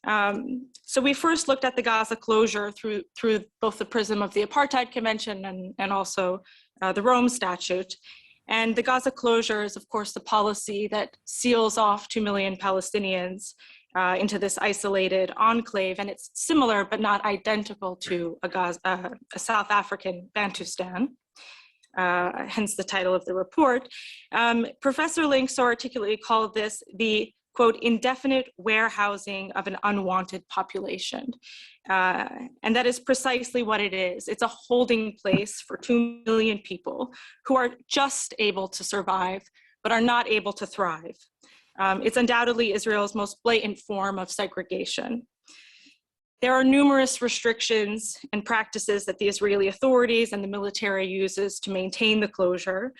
So we first looked at the Gaza closure through both the prism of the Apartheid Convention and also the Rome Statute. And the Gaza closure is, of course, the policy that seals off 2 million Palestinians into this isolated enclave. And it's similar, but not identical to a South African Bantustan. Hence the title of the report. Professor Lynk so articulately called this the, quote, indefinite warehousing of an unwanted population. And that is precisely what it is. It's a holding place for 2 million people who are just able to survive, but are not able to thrive. It's undoubtedly Israel's most blatant form of segregation. There are numerous restrictions and practices that the Israeli authorities and the military uses to maintain the closure.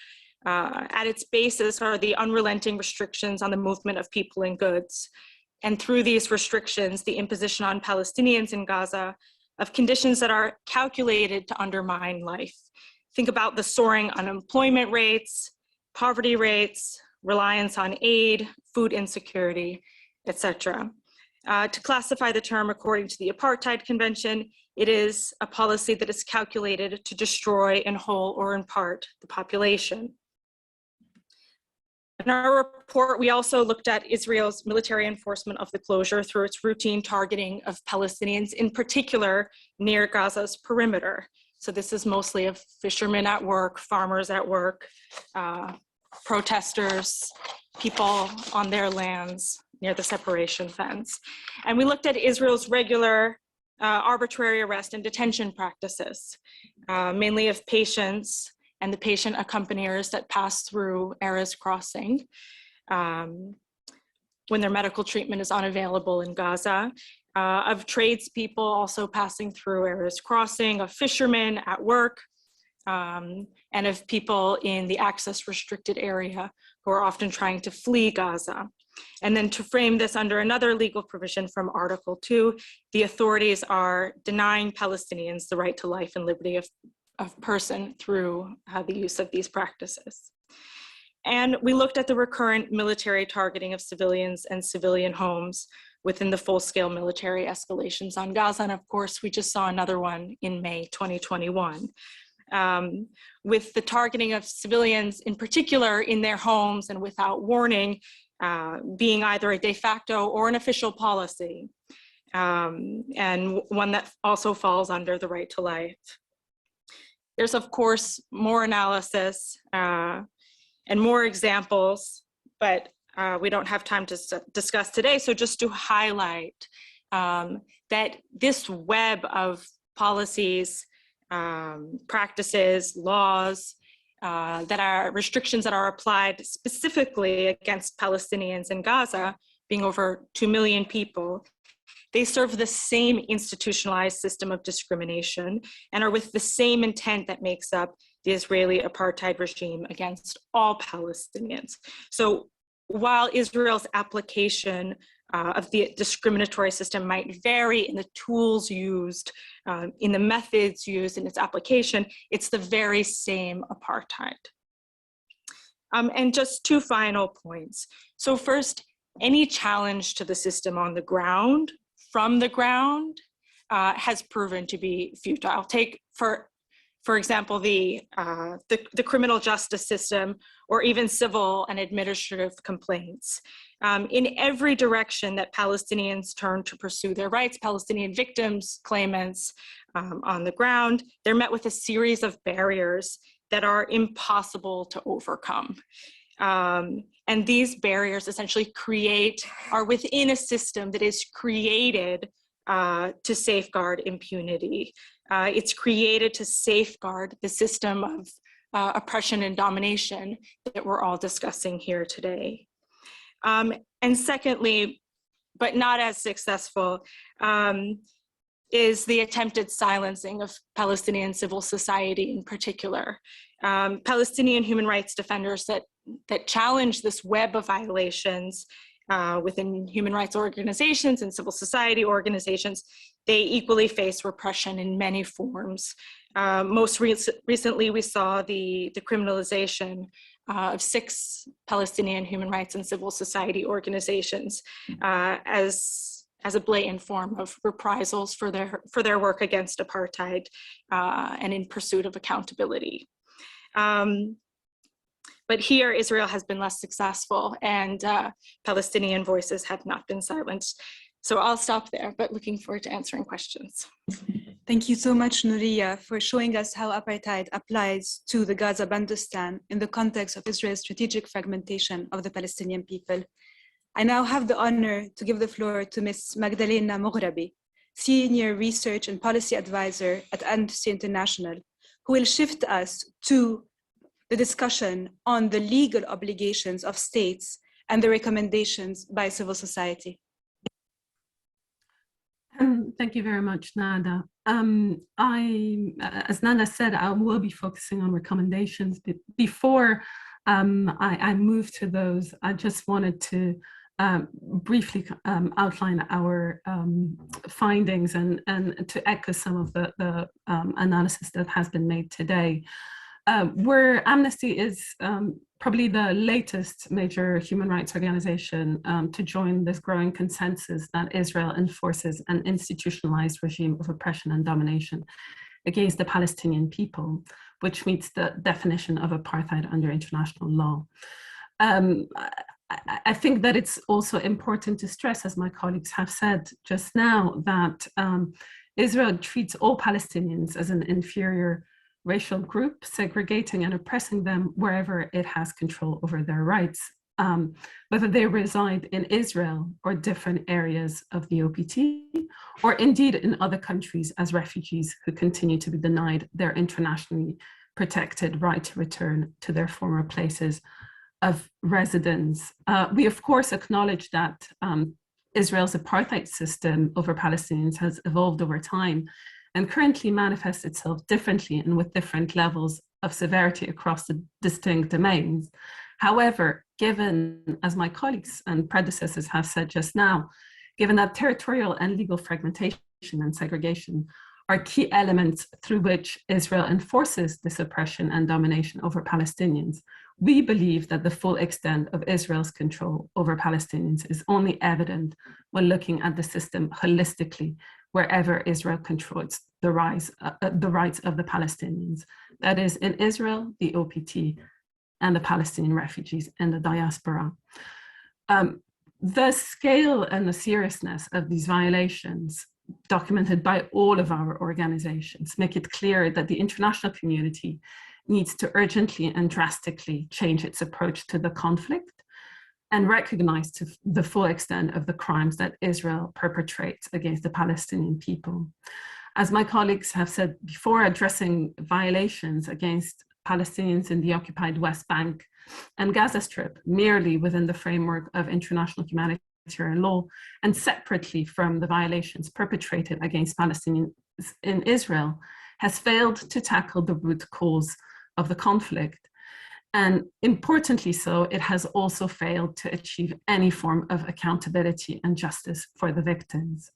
At its basis are the unrelenting restrictions on the movement of people and goods. And through these restrictions, the imposition on Palestinians in Gaza of conditions that are calculated to undermine life. Think about the soaring unemployment rates, poverty rates, reliance on aid, food insecurity, etc. To classify the term according to the Apartheid Convention, it is a policy that is calculated to destroy in whole or in part the population. In our report, we also looked at Israel's military enforcement of the closure through its routine targeting of Palestinians, in particular near Gaza's perimeter. So this is mostly of fishermen at work, farmers at work, protesters, people on their lands near the separation fence. And we looked at Israel's regular arbitrary arrest and detention practices, mainly of patients and the patient accompagners that pass through CIHRS crossing when their medical treatment is unavailable in Gaza, of tradespeople also passing through CIHRS crossing, of fishermen at work, and of people in the access restricted area who are often trying to flee Gaza. And then to frame this under another legal provision from Article 2, the authorities are denying Palestinians the right to life and liberty of person through the use of these practices. And we looked at the recurrent military targeting of civilians and civilian homes within the full-scale military escalations on Gaza. And of course, we just saw another one in May 2021. With the targeting of civilians in particular in their homes and without warning, being either a de facto or an official policy, and one that also falls under the right to life. There's, of course, more analysis and more examples, but we don't have time to discuss today. So just to highlight that this web of policies, practices, laws, that are restrictions that are applied specifically against Palestinians in Gaza, being over 2 million people, they serve the same institutionalized system of discrimination and are with the same intent that makes up the Israeli apartheid regime against all Palestinians. So while Israel's application of the discriminatory system might vary in the tools used, in the methods used in its application, it's the very same apartheid. And just two final points. So first, any challenge to the system on the ground, from the ground, has proven to be futile. Take, for example, the criminal justice system, or even civil and administrative complaints. In every direction that Palestinians turn to pursue their rights, Palestinian victims, claimants on the ground, they're met with a series of barriers that are impossible to overcome. And these barriers essentially are within a system that is created to safeguard impunity. It's created to safeguard the system of oppression and domination that we're all discussing here today. And secondly, but not as successful, is the attempted silencing of Palestinian civil society in particular. Palestinian human rights defenders that challenge this web of violations within human rights organizations and civil society organizations, they equally face repression in many forms. Most recently, we saw the criminalization of 6 Palestinian human rights and civil society organizations as a blatant form of reprisals for their work against apartheid and in pursuit of accountability. But here, Israel has been less successful, and Palestinian voices have not been silenced. So I'll stop there, but looking forward to answering questions. Thank you so much, Nuria, for showing us how apartheid applies to the Gaza Bandistan in the context of Israel's strategic fragmentation of the Palestinian people. I now have the honor to give the floor to Ms. Magdalena Moghrabi, Senior Research and Policy Advisor at Amnesty International, who will shift us to the discussion on the legal obligations of states and the recommendations by civil society. Thank you very much, Nanda. As Nanda said, I will be focusing on recommendations. But before I move to those, I just wanted to briefly outline our findings and to echo some of the analysis that has been made today. Where Amnesty is probably the latest major human rights organization to join this growing consensus that Israel enforces an institutionalized regime of oppression and domination against the Palestinian people, which meets the definition of apartheid under international law. I think that it's also important to stress, as my colleagues have said just now, that Israel treats all Palestinians as an inferior racial group, segregating and oppressing them wherever it has control over their rights, whether they reside in Israel or different areas of the OPT, or indeed in other countries as refugees who continue to be denied their internationally protected right to return to their former places of residence. We of course acknowledge that Israel's apartheid system over Palestinians has evolved over time and currently manifests itself differently and with different levels of severity across the distinct domains. However, given, as my colleagues and predecessors have said just now, given that territorial and legal fragmentation and segregation are key elements through which Israel enforces this oppression and domination over Palestinians, we believe that the full extent of Israel's control over Palestinians is only evident when looking at the system holistically, wherever Israel controls the rights of the Palestinians. That is, in Israel, the OPT, and the Palestinian refugees in the diaspora. The scale and the seriousness of these violations, documented by all of our organizations, make it clear that the international community needs to urgently and drastically change its approach to the conflict and recognize the full extent of the crimes that Israel perpetrates against the Palestinian people. As my colleagues have said before, addressing violations against Palestinians in the occupied West Bank and Gaza Strip merely within the framework of international humanitarian law and separately from the violations perpetrated against Palestinians in Israel has failed to tackle the root cause of the conflict. And importantly so, it has also failed to achieve any form of accountability and justice for the victims.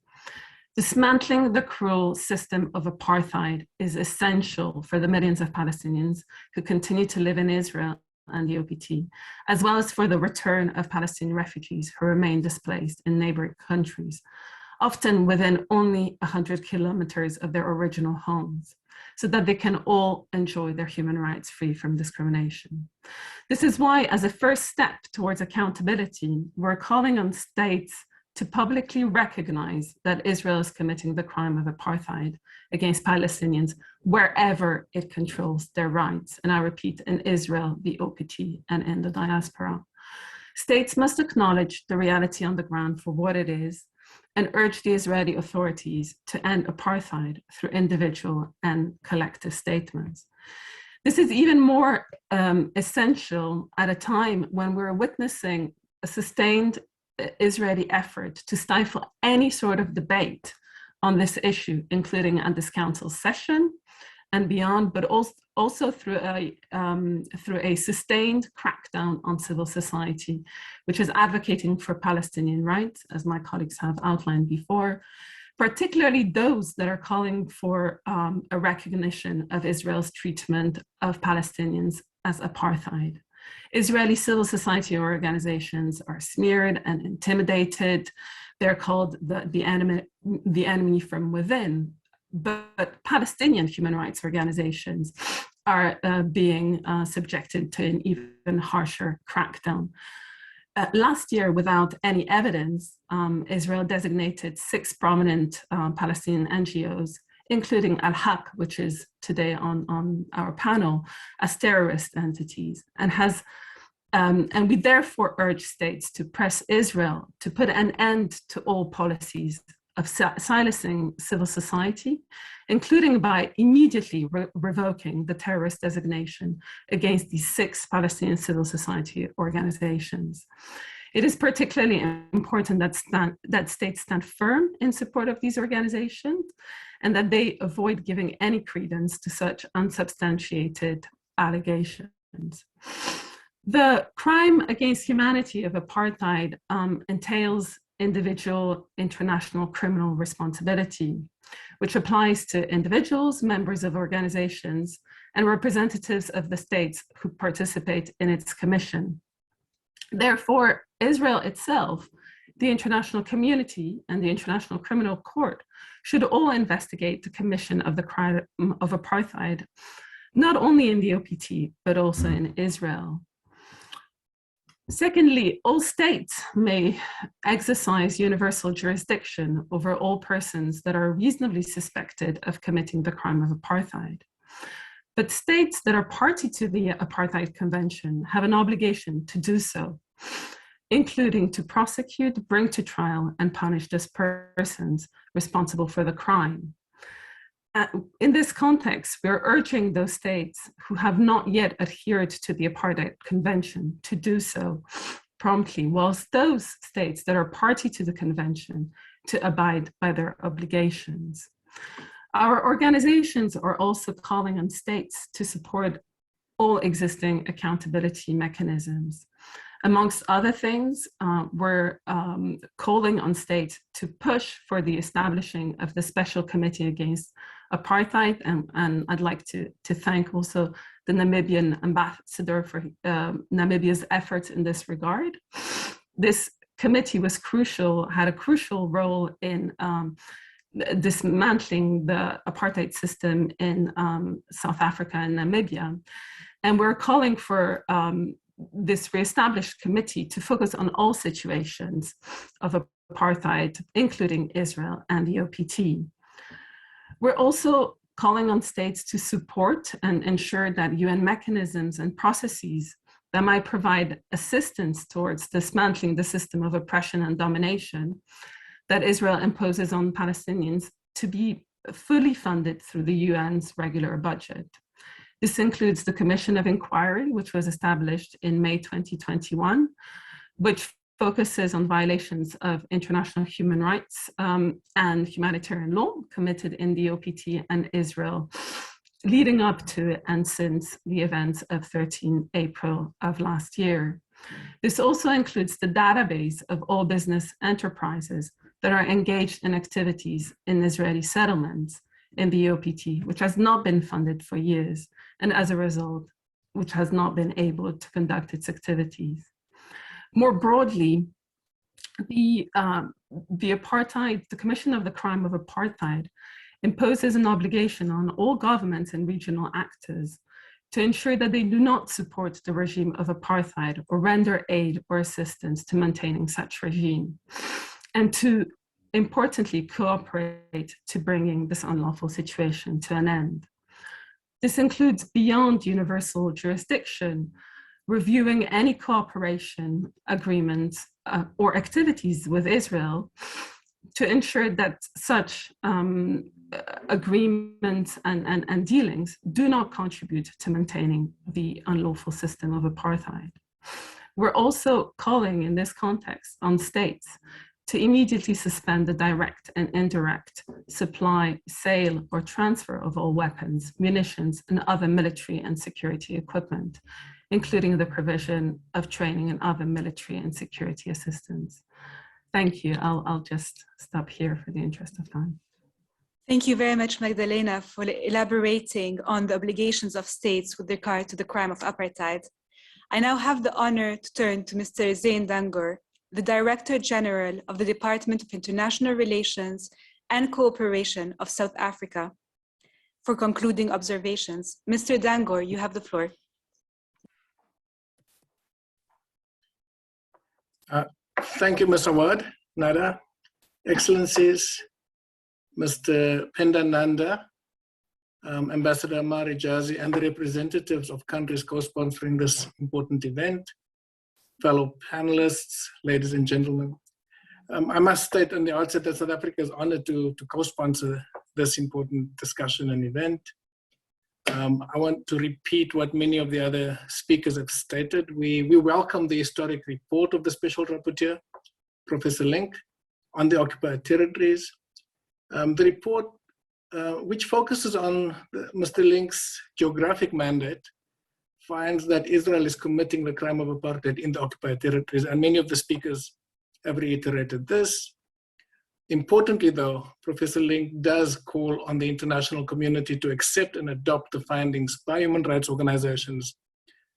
Dismantling the cruel system of apartheid is essential for the millions of Palestinians who continue to live in Israel and the OPT, as well as for the return of Palestinian refugees who remain displaced in neighboring countries, often within only 100 kilometers of their original homes, so that they can all enjoy their human rights free from discrimination. This is why, as a first step towards accountability, we're calling on states to publicly recognize that Israel is committing the crime of apartheid against Palestinians wherever it controls their rights. And I repeat, in Israel, the OPT, and in the diaspora. States must acknowledge the reality on the ground for what it is and urge the Israeli authorities to end apartheid through individual and collective statements. This is even more essential at a time when we're witnessing a sustained Israeli effort to stifle any sort of debate on this issue, including at this council session and beyond, but also through a sustained crackdown on civil society, which is advocating for Palestinian rights, as my colleagues have outlined before, particularly those that are calling for a recognition of Israel's treatment of Palestinians as apartheid. Israeli civil society organizations are smeared and intimidated. They're called the enemy from within. But Palestinian human rights organizations are being subjected to an even harsher crackdown. Last year, without any evidence, Israel designated 6 prominent Palestinian NGOs, including Al-Haq, which is today on our panel, as terrorist entities, and we therefore urge states to press Israel to put an end to all policies of silencing civil society, including by immediately revoking the terrorist designation against these 6 Palestinian civil society organizations. It is particularly important that states stand firm in support of these organizations and that they avoid giving any credence to such unsubstantiated allegations. The crime against humanity of apartheid entails individual international criminal responsibility, which applies to individuals, members of organizations, and representatives of the states who participate in its commission. Therefore, Israel itself, the international community, and the International Criminal Court should all investigate the commission of the crime of apartheid, not only in the OPT, but also in Israel. Secondly, all states may exercise universal jurisdiction over all persons that are reasonably suspected of committing the crime of apartheid. But states that are party to the Apartheid Convention have an obligation to do so, including to prosecute, bring to trial, and punish those persons responsible for the crime. In this context, we're urging those states who have not yet adhered to the Apartheid Convention to do so promptly, whilst those states that are party to the convention to abide by their obligations. Our organizations are also calling on states to support all existing accountability mechanisms. Amongst other things, we're calling on states to push for the establishing of the Special Committee Against Apartheid, and I'd like to thank also the Namibian ambassador for Namibia's efforts in this regard. This committee was crucial, had a crucial role in dismantling the apartheid system in South Africa and Namibia. And we're calling for this reestablished committee to focus on all situations of apartheid, including Israel and the OPT. We're also calling on states to support and ensure that UN mechanisms and processes that might provide assistance towards dismantling the system of oppression and domination that Israel imposes on Palestinians to be fully funded through the UN's regular budget. This includes the Commission of Inquiry, which was established in May 2021, which focuses on violations of international human rights and humanitarian law committed in the OPT and Israel, leading up to and since the events of 13 April of last year. This also includes the database of all business enterprises that are engaged in activities in Israeli settlements in the OPT, which has not been funded for years, and as a result, which has not been able to conduct its activities. More broadly, the Commission of the Crime of Apartheid imposes an obligation on all governments and regional actors to ensure that they do not support the regime of apartheid or render aid or assistance to maintaining such regime, and to, importantly, cooperate to bringing this unlawful situation to an end. This includes, beyond universal jurisdiction, reviewing any cooperation agreements or activities with Israel to ensure that such agreements and dealings do not contribute to maintaining the unlawful system of apartheid. We're also calling in this context on states to immediately suspend the direct and indirect supply, sale, or transfer of all weapons, munitions, and other military and security equipment, including the provision of training and other military and security assistance. Thank you. I'll just stop here for the interest of time. Thank you very much, Magdalena, for elaborating on the obligations of states with regard to the crime of apartheid. I now have the honor to turn to Mr. Zain Dangour, the Director General of the Department of International Relations and Cooperation of South Africa, for concluding observations. Mr. Dangour, you have the floor. Thank you, Mr. Awad, Nanda, Excellencies, Mr. Panda, Nanda, Ambassador Amari Jazi, and the representatives of countries co-sponsoring this important event, fellow panelists, ladies and gentlemen. I must state in the outset that South Africa is honored to co-sponsor this important discussion and event. I want to repeat what many of the other speakers have stated. We welcome the historic report of the Special Rapporteur, Professor Lynk, on the occupied territories. The report, which focuses on Mr. Lynk's geographic mandate, finds that Israel is committing the crime of apartheid in the occupied territories, and many of the speakers have reiterated this. Importantly, though, Professor Lynk does call on the international community to accept and adopt the findings by human rights organizations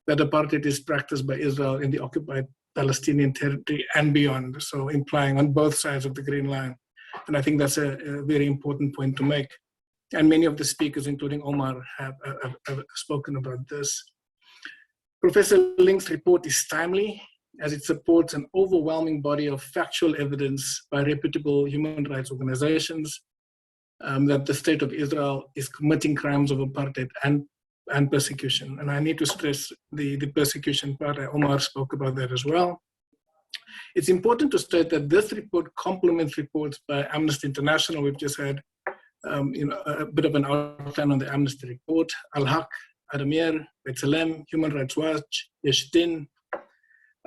that apartheid is practiced by Israel in the occupied Palestinian territory and beyond, so implying on both sides of the Green Line. And I think that's a very important point to make. And many of the speakers, including Omar, have spoken about this. Professor Lynk's report is timely, as it supports an overwhelming body of factual evidence by reputable human rights organizations that the state of Israel is committing crimes of apartheid and persecution. And I need to stress the persecution part. Omar spoke about that as well. It's important to state that this report complements reports by Amnesty International. We've just had a bit of an outline on the Amnesty report, Al-Haq, Adamir, B'Tselem, Human Rights Watch, Yesh Din,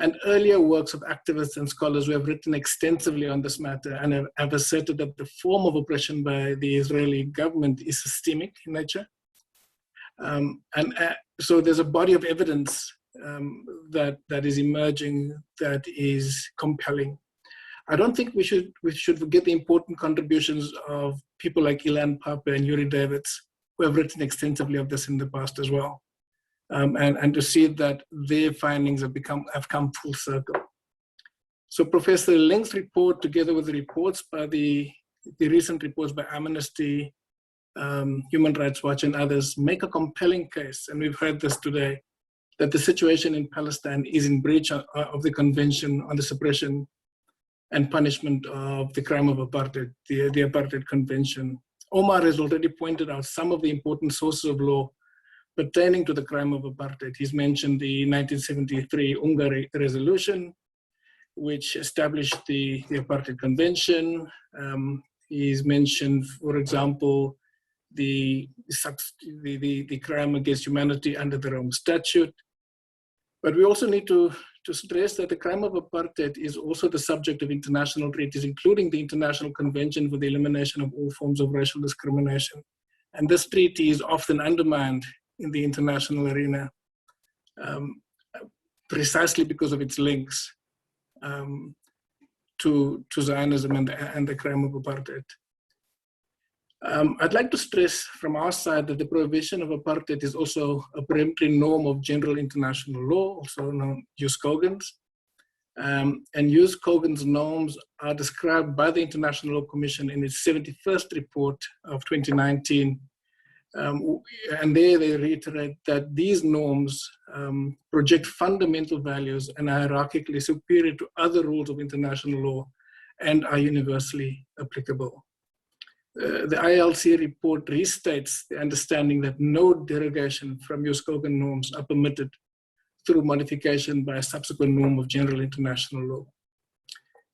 and earlier works of activists and scholars who have written extensively on this matter and have asserted that the form of oppression by the Israeli government is systemic in nature. So there's a body of evidence that is emerging that is compelling. I don't think we should forget the important contributions of people like Ilan Pape and Yuri Davids, who have written extensively of this in the past as well. And to see that their findings have come full circle. So Professor Lynk's report, together with the reports by the recent reports by Amnesty, Human Rights Watch, and others, make a compelling case, and we've heard this today, that the situation in Palestine is in breach of the Convention on the Suppression and Punishment of the Crime of Apartheid, the Apartheid Convention. Omar has already pointed out some of the important sources of law pertaining to the crime of apartheid. He's mentioned the 1973 UNGA resolution, which established the Apartheid Convention. He's mentioned, for example, the crime against humanity under the Rome Statute. But we also need to stress that the crime of apartheid is also the subject of international treaties, including the International Convention for the Elimination of All Forms of Racial Discrimination. And this treaty is often undermined in the international arena, precisely because of its links to Zionism and the crime of apartheid. I'd like to stress from our side that the prohibition of apartheid is also a peremptory norm of general international law, also known as Kogan's. And Jus Kogan's norms are described by the International Law Commission in its 71st report of 2019. And there they reiterate that these norms project fundamental values and are hierarchically superior to other rules of international law and are universally applicable. The ILC report restates the understanding that no derogation from Jus Kogan norms are permitted through modification by a subsequent norm of general international law.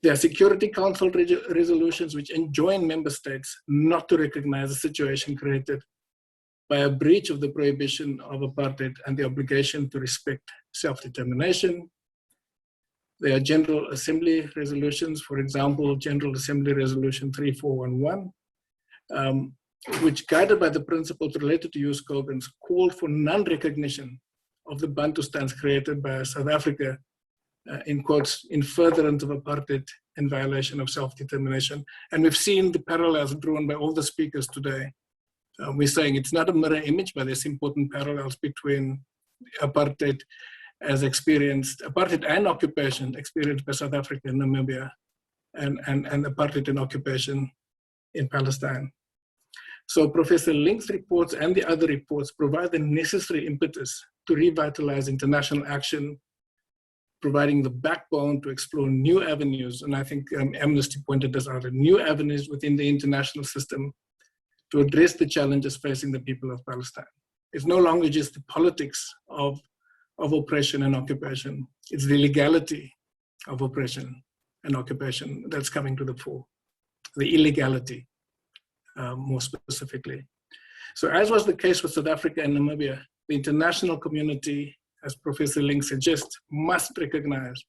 There are Security Council resolutions which enjoin member states not to recognize the situation created by a breach of the prohibition of apartheid and the obligation to respect self-determination. There are General Assembly resolutions, for example, General Assembly Resolution 3411, which, guided by the principles related to Jus Kogan's, called for non-recognition of the Bantustans created by South Africa, in quotes, in furtherance of apartheid and violation of self-determination. And we've seen the parallels drawn by all the speakers today. We're saying it's not a mirror image, but there's important parallels between apartheid as experienced, apartheid and occupation experienced by South Africa and Namibia, and apartheid and occupation in Palestine. So Professor Lynk's reports and the other reports provide the necessary impetus to revitalize international action, providing the backbone to explore new avenues. And I think Amnesty pointed this out, new avenues within the international system to address the challenges facing the people of Palestine. It's no longer just the politics of oppression and occupation. It's the legality of oppression and occupation that's coming to the fore, the illegality, more specifically. So as was the case with South Africa and Namibia, the international community, as Professor Lynk suggests, must recognize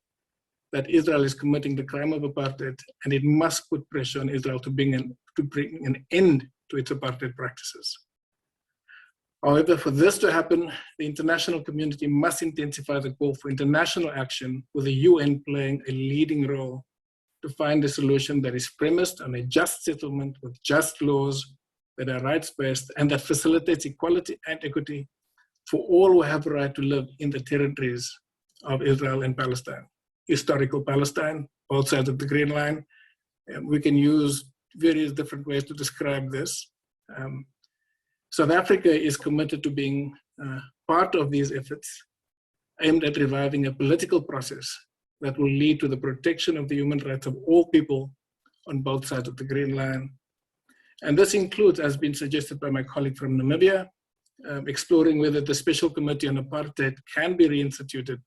that Israel is committing the crime of apartheid, and it must put pressure on Israel to bring an end to its apartheid practices. However, for this to happen, the international community must intensify the call for international action, with the UN playing a leading role to find a solution that is premised on a just settlement with just laws that are rights-based and that facilitates equality and equity for all who have a right to live in the territories of Israel and Palestine. Historical Palestine, both sides of the Green Line. We can use various different ways to describe this. South Africa is committed to being part of these efforts aimed at reviving a political process that will lead to the protection of the human rights of all people on both sides of the Green Line. And this includes, as been suggested by my colleague from Namibia, exploring whether the Special Committee on Apartheid can be reinstituted.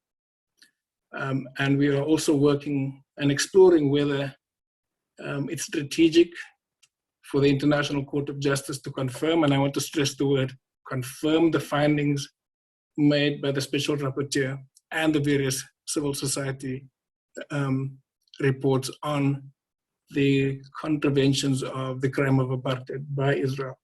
And we are also working and exploring whether it's strategic for the International Court of Justice to confirm, and I want to stress the word, confirm the findings made by the Special Rapporteur and the various civil society reports on the contraventions of the crime of apartheid by Israel.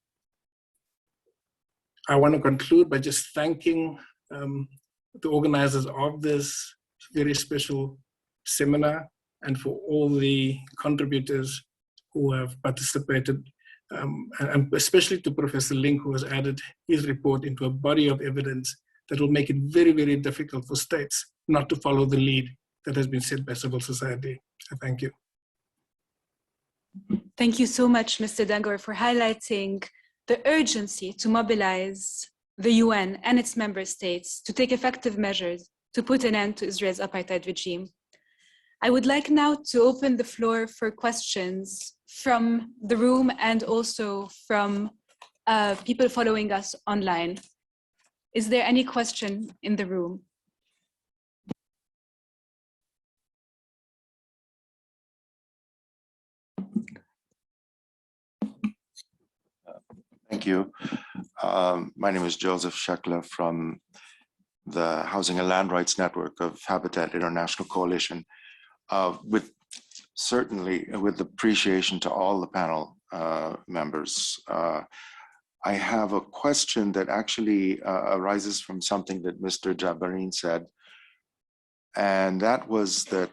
I want to conclude by just thanking the organizers of this very special seminar and for all the contributors who have participated, and especially to Professor Lynk, who has added his report into a body of evidence that will make it very, very difficult for states not to follow the lead that has been set by civil society. Thank you. Thank you so much, Mr. Dangor, for highlighting the urgency to mobilize the UN and its member states to take effective measures to put an end to Israel's apartheid regime. I would like now to open the floor for questions from the room and also from people following us online. Is there any question in the room? Thank you. My name is Joseph Shekler from the Housing and Land Rights Network of Habitat International Coalition. Certainly with appreciation to all the panel members. I have a question that actually arises from something that Mr. Jabarin said, and that was that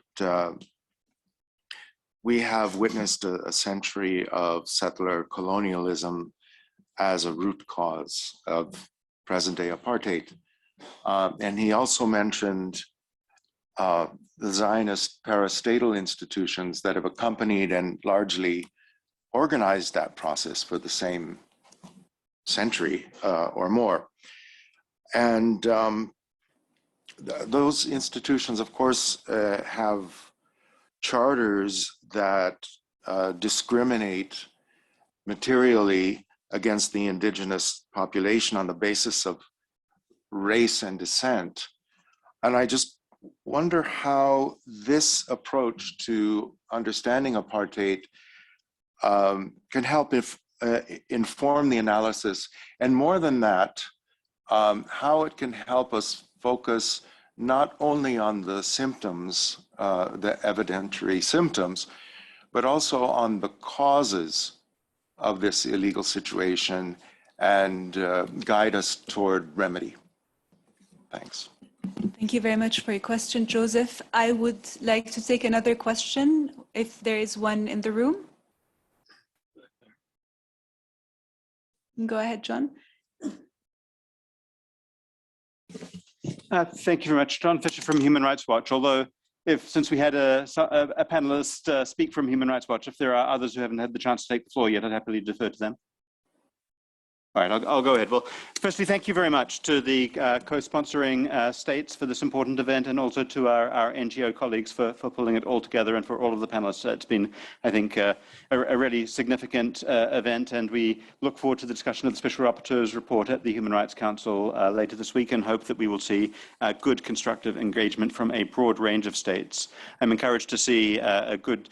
we have witnessed a century of settler colonialism as a root cause of present-day apartheid. And he also mentioned the Zionist parastatal institutions that have accompanied and largely organized that process for the same century or more. And those institutions, of course, have charters that discriminate materially against the indigenous population on the basis of race and descent. And I just wonder how this approach to understanding apartheid can help inform the analysis. And more than that, how it can help us focus not only on the symptoms, the evidentiary symptoms, but also on the causes of this illegal situation and guide us toward remedy. Thanks. Thank you very much for your question, Joseph. I would like to take another question, if there is one in the room. Go ahead, John. Thank you very much. John Fisher from Human Rights Watch. Although, since we had a panelist speak from Human Rights Watch, if there are others who haven't had the chance to take the floor yet, I'd happily defer to them. All right, I'll go ahead. Well, firstly, thank you very much to the co-sponsoring states for this important event, and also to our NGO colleagues for pulling it all together, and for all of the panelists. It's been, I think, a really significant event, and we look forward to the discussion of the Special Rapporteur's report at the Human Rights Council later this week, and hope that we will see good constructive engagement from a broad range of states. I'm encouraged to see a good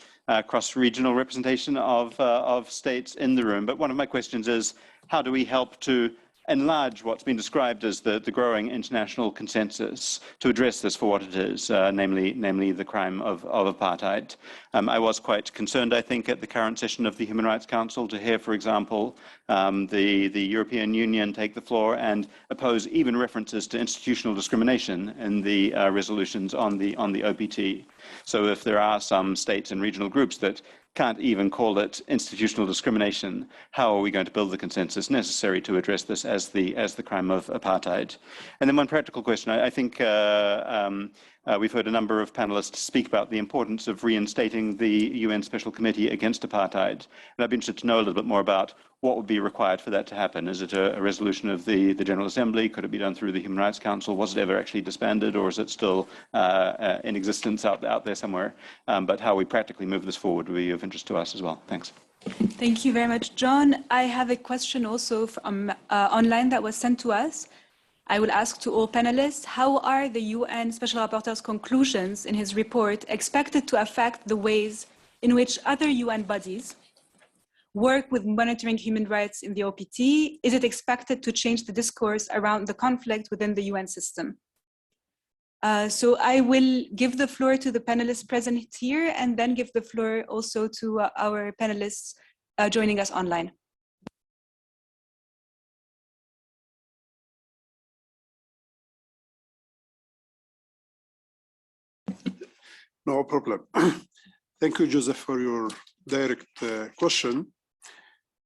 cross-regional representation of states in the room. But one of my questions is, how do we help to enlarge what's been described as the growing international consensus to address this for what it is, namely the crime of apartheid? I was quite concerned, I think, at the current session of the Human Rights Council to hear, for example, the European Union take the floor and oppose even references to institutional discrimination in the resolutions on the OPT. So if there are some states and regional groups that can't even call it institutional discrimination, how are we going to build the consensus necessary to address this as the crime of apartheid? And then one practical question. I think we've heard a number of panelists speak about the importance of reinstating the UN Special Committee Against Apartheid. And I'd be interested to know a little bit more about what would be required for that to happen. Is it a resolution of the General Assembly? Could it be done through the Human Rights Council? Was it ever actually disbanded, or is it still in existence out there somewhere? But how we practically move this forward would be of interest to us as well. Thanks. Thank you very much, John. I have a question also from online that was sent to us. I will ask to all panelists, how are the UN Special Rapporteur's conclusions in his report expected to affect the ways in which other UN bodies work with monitoring human rights in the OPT? Is it expected to change the discourse around the conflict within the UN system? So I will give the floor to the panelists present here, and then give the floor also to our panelists joining us online. No problem. Thank you, Joseph, for your direct question.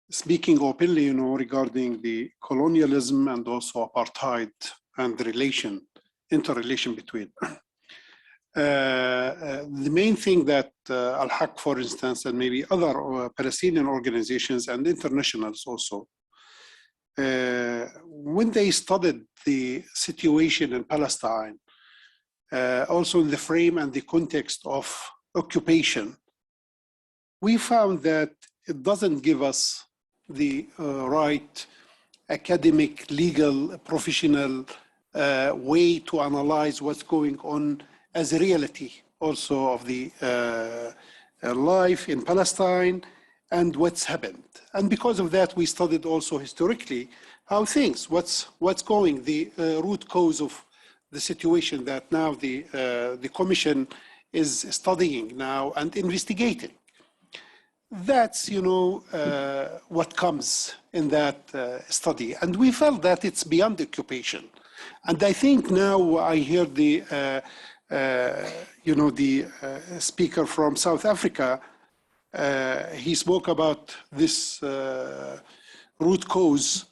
Speaking openly, regarding the colonialism and also apartheid and the interrelation between. The main thing that Al-Haq, for instance, and maybe other Palestinian organizations and internationals also, when they studied the situation in Palestine, also in the frame and the context of occupation, we found that it doesn't give us the right academic, legal, professional way to analyze what's going on as a reality also of the life in Palestine and what's happened. And because of that, we studied also historically how what's going, the root cause of the situation that now the Commission is studying now and investigating. That's, what comes in that study. And we felt that it's beyond occupation. And I think now I hear the speaker from South Africa he spoke about this root cause.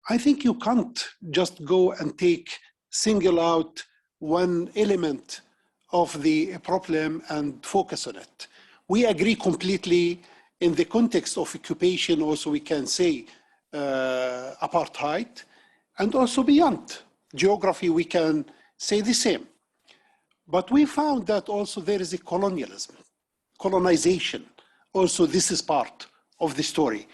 I think you can't just go and single out one element of the problem and focus on it. We agree completely in the context of occupation, also we can say apartheid, and also beyond geography we can say the same. But we found that also there is a colonization. Also this is part of the story.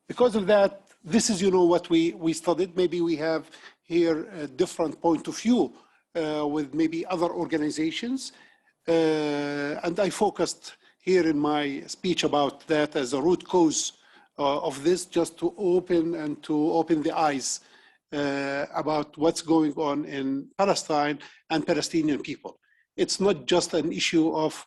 Because of that, this is what we studied. Maybe we have here a different point of view with maybe other organizations. And I focused here in my speech about that as a root cause of this, just to open the eyes about what's going on in Palestine and Palestinian people. It's not just an issue of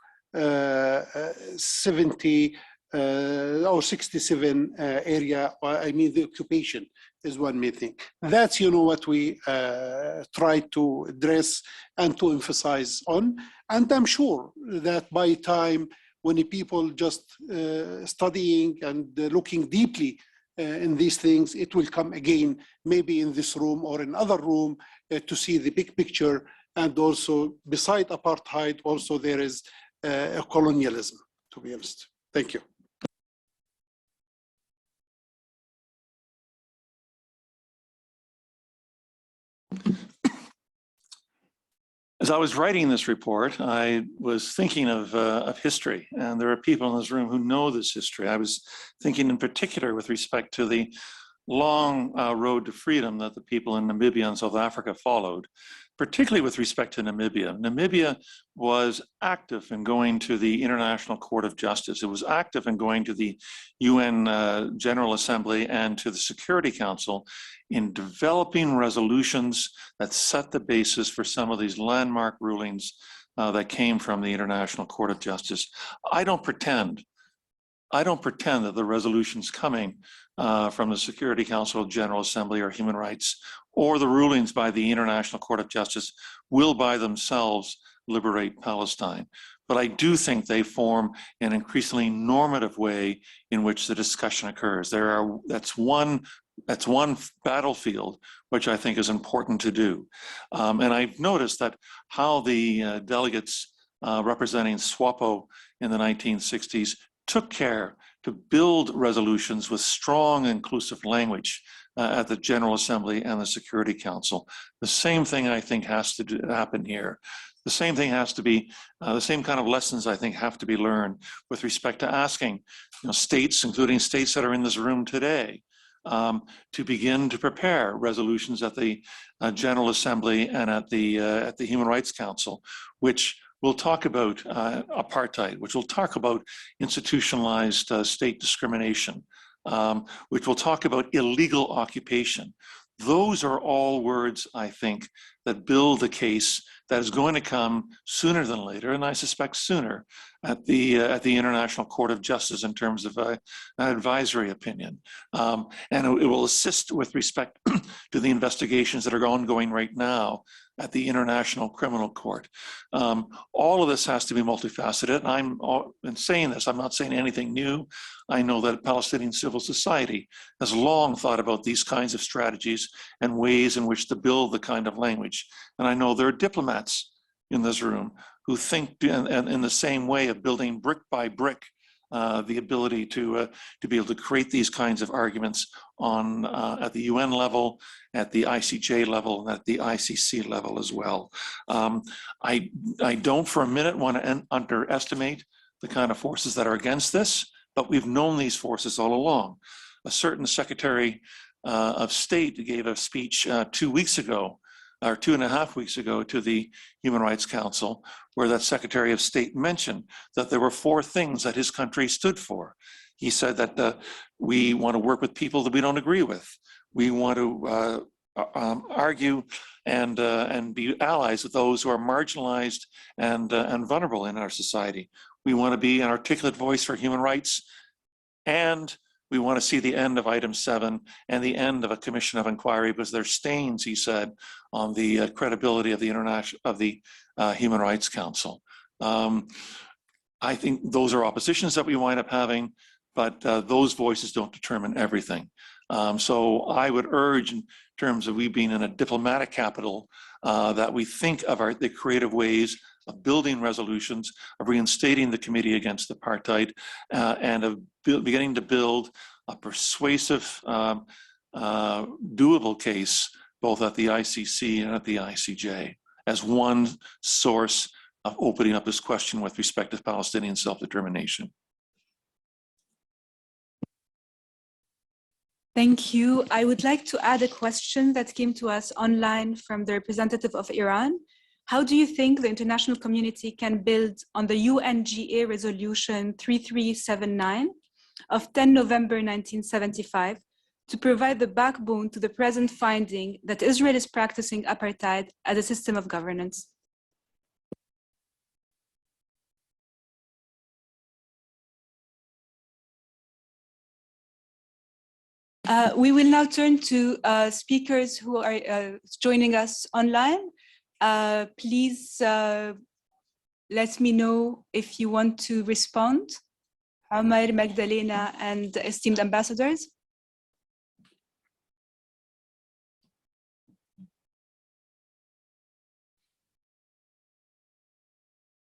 70 or 67 area. I mean, the occupation is one main thing. That's what we try to address and to emphasize on. And I'm sure that by time when people just studying and looking deeply in these things, it will come again, maybe in this room or in other room, to see the big picture. And also, beside apartheid, also there is a colonialism, to be honest. Thank you. As I was writing this report, I was thinking of history, and there are people in this room who know this history. I was thinking in particular with respect to the long road to freedom that the people in Namibia and South Africa followed, particularly with respect to Namibia. Namibia was active in going to the International Court of Justice. It was active in going to the UN General Assembly and to the Security Council in developing resolutions that set the basis for some of these landmark rulings that came from the International Court of Justice. I don't pretend that the resolutions coming from the Security Council, General Assembly, or Human Rights, or the rulings by the International Court of Justice will by themselves liberate Palestine. But I do think they form an increasingly normative way in which the discussion occurs. That's one battlefield which I think is important to do. And I've noticed that how the delegates representing SWAPO in the 1960s took care to build resolutions with strong inclusive language at the General Assembly and the Security Council. The same thing I think has to happen here. The same thing has to be, the same kind of lessons I think have to be learned with respect to asking states, including states that are in this room today, to begin to prepare resolutions at the General Assembly and at the Human Rights Council, which will talk about apartheid, which will talk about institutionalized state discrimination, which will talk about illegal occupation. Those are all words, I think, that build the case that is going to come sooner than later, and I suspect sooner, at the International Court of Justice in terms of an advisory opinion. And it will assist with respect to the investigations that are ongoing right now at the International Criminal Court. All of this has to be multifaceted. In saying this, I'm not saying anything new. I know that Palestinian civil society has long thought about these kinds of strategies and ways in which to build the kind of language. And I know there are diplomats in this room who think in the same way of building brick by brick the ability to be able to create these kinds of arguments at the UN level, at the ICJ level, and at the ICC level as well. I don't for a minute want to underestimate the kind of forces that are against this, but we've known these forces all along. A certain Secretary of State gave a speech 2 weeks ago, or 2.5 weeks ago, to the Human Rights Council, where that Secretary of State mentioned that there were 4 things that his country stood for. He said that we want to work with people that we don't agree with. We want to argue and be allies with those who are marginalized and vulnerable in our society. We want to be an articulate voice for human rights, and we want to see the end of item 7 and the end of a commission of inquiry, because there's stains, he said, on the credibility of the Human Rights Council. I think those are oppositions that we wind up having, but those voices don't determine everything. So I would urge, in terms of we being in a diplomatic capital, that we think of the creative ways of building resolutions, of reinstating the Committee Against Apartheid, and of beginning to build a persuasive, doable case, both at the ICC and at the ICJ, as one source of opening up this question with respect to Palestinian self-determination. Thank you. I would like to add a question that came to us online from the representative of Iran. How do you think the international community can build on the UNGA resolution 3379 of 10 November 1975 to provide the backbone to the present finding that Israel is practicing apartheid as a system of governance? We will now turn to speakers who are joining us online. Please let me know if you want to respond. Omar, Magdalena, and esteemed ambassadors.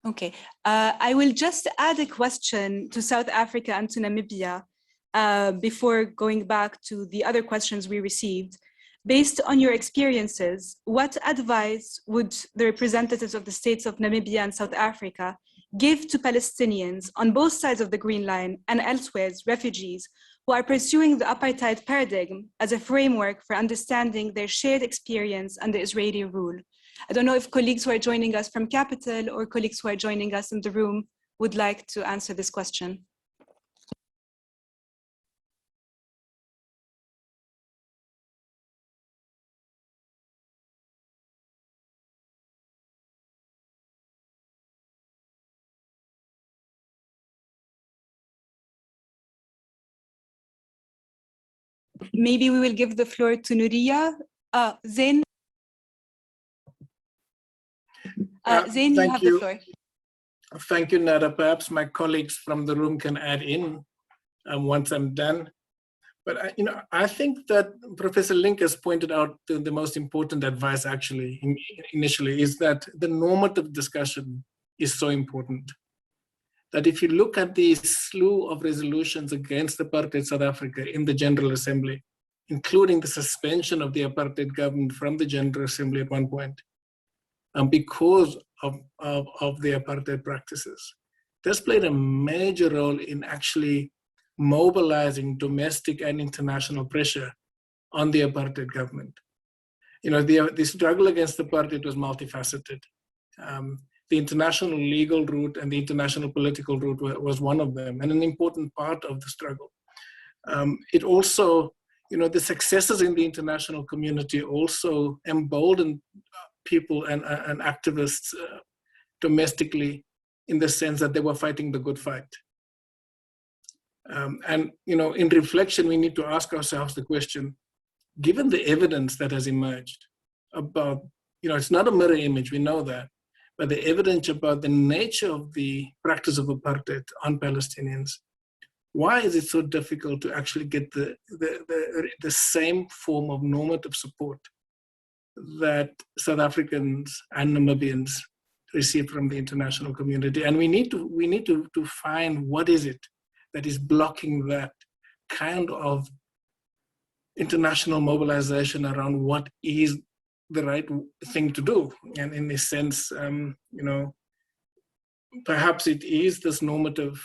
Okay, I will just add a question to South Africa and to Namibia before going back to the other questions we received. Based on your experiences, what advice would the representatives of the states of Namibia and South Africa give to Palestinians on both sides of the Green Line and elsewhere, refugees who are pursuing the apartheid paradigm as a framework for understanding their shared experience under Israeli rule? I don't know if colleagues who are joining us from Capital or colleagues who are joining us in the room would like to answer this question. Maybe we will give the floor to Nuria. Zain. Zain, you have the floor. Thank you, Nada. Perhaps my colleagues from the room can add in once I'm done. But I think that Professor Lynk has pointed out the most important advice actually initially is that the normative discussion is so important. That if you look at the slew of resolutions against apartheid South Africa in the General Assembly, including the suspension of the apartheid government from the General Assembly at one point, because of the apartheid practices, this played a major role in actually mobilizing domestic and international pressure on the apartheid government. The struggle against apartheid was multifaceted. The international legal route and the international political route was one of them, and an important part of the struggle. It also, the successes in the international community also emboldened people and activists domestically in the sense that they were fighting the good fight. In reflection, we need to ask ourselves the question, given the evidence that has emerged about, it's not a mirror image, we know that, but the evidence about the nature of the practice of apartheid on Palestinians, why is it so difficult to actually get the same form of normative support that South Africans and Namibians receive from the international community? And we need to find what is it that is blocking that kind of international mobilization around what is the right thing to do. And in this sense, perhaps it is this normative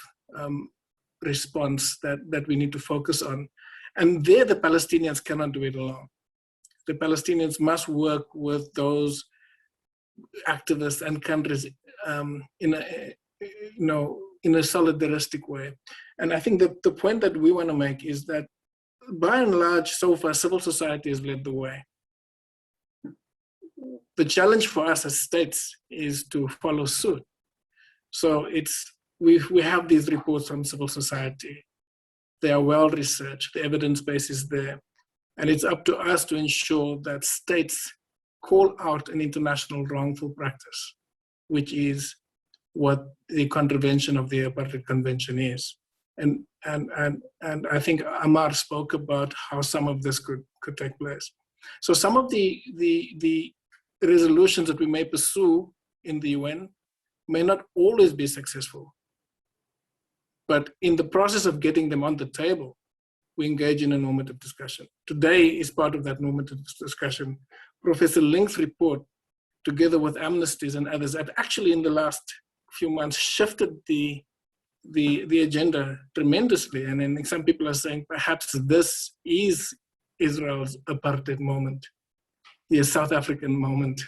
response that we need to focus on. And there the Palestinians cannot do it alone. The Palestinians must work with those activists and countries in a solidaristic way. And I think the point that we want to make is that by and large, so far, civil society has led the way. The challenge for us as states is to follow suit. So we have these reports from civil society. They are well researched, the evidence base is there. And it's up to us to ensure that states call out an international wrongful practice, which is what the contravention of the Apartheid Convention is. And I think Amar spoke about how some of this could take place. So some of the resolutions that we may pursue in the UN may not always be successful. But in the process of getting them on the table, we engage in a normative discussion. Today is part of that normative discussion. Professor Lynk's report, together with Amnesty's and others, have actually in the last few months shifted the agenda tremendously. And then some people are saying perhaps this is Israel's apartheid moment, the South African moment,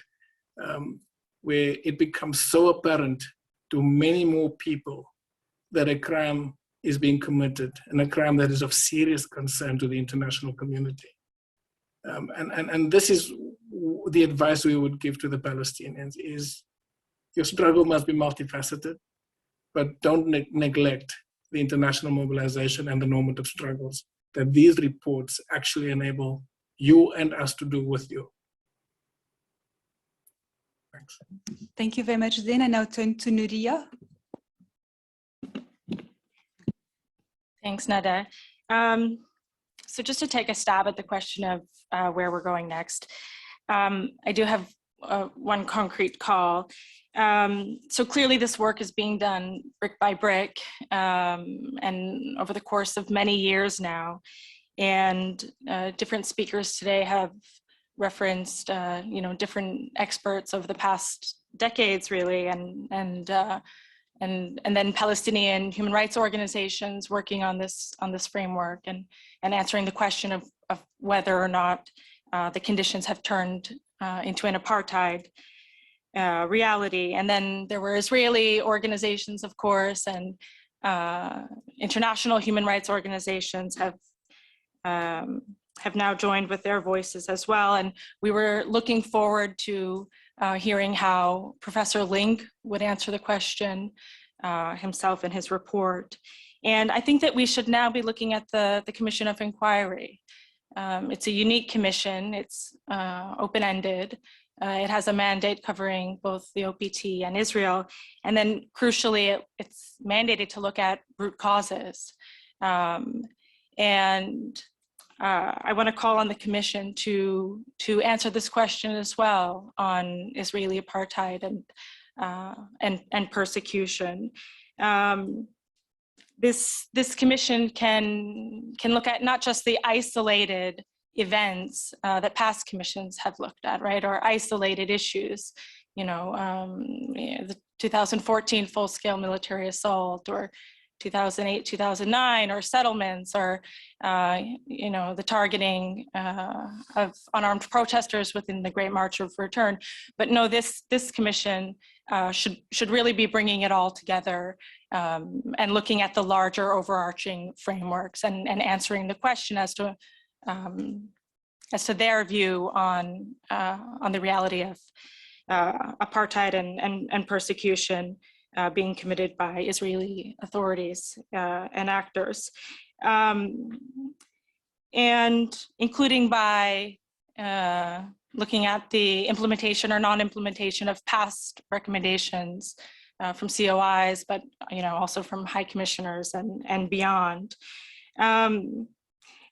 where it becomes so apparent to many more people that a crime is being committed, and a crime that is of serious concern to the international community. And this is the advice we would give to the Palestinians is your struggle must be multifaceted, but don't neglect the international mobilization and the normative struggles that these reports actually enable you and us to do with you. Thanks. Thank you very much, Zain. I now turn to Nuria. Thanks, Nanda. So just to take a stab at the question of where we're going next, I do have one concrete call. So clearly this work is being done brick by brick and over the course of many years now. And different speakers today have referenced, different experts over the past decades, really, and then Palestinian human rights organizations working on this framework and answering the question of whether or not the conditions have turned into an apartheid reality. And then there were Israeli organizations, of course, and international human rights organizations have now joined with their voices as well. And we were looking forward to hearing how Professor Lynk would answer the question himself in his report. And I think that we should now be looking at the Commission of Inquiry. It's a unique commission, it's open-ended. It has a mandate covering both the OPT and Israel. And then crucially, it's mandated to look at root causes. I want to call on the Commission to answer this question as well on Israeli apartheid and persecution. This Commission can look at not just the isolated events that past commissions have looked at, right, or isolated issues, the 2014 full-scale military assault, or 2008, 2009, or settlements, or the targeting of unarmed protesters within the Great March of Return. But no, this commission should really be bringing it all together and looking at the larger overarching frameworks and answering the question as to their view on the reality of apartheid and persecution being committed by Israeli authorities and actors, and including by looking at the implementation or non-implementation of past recommendations from COIs, but also from high commissioners and beyond. And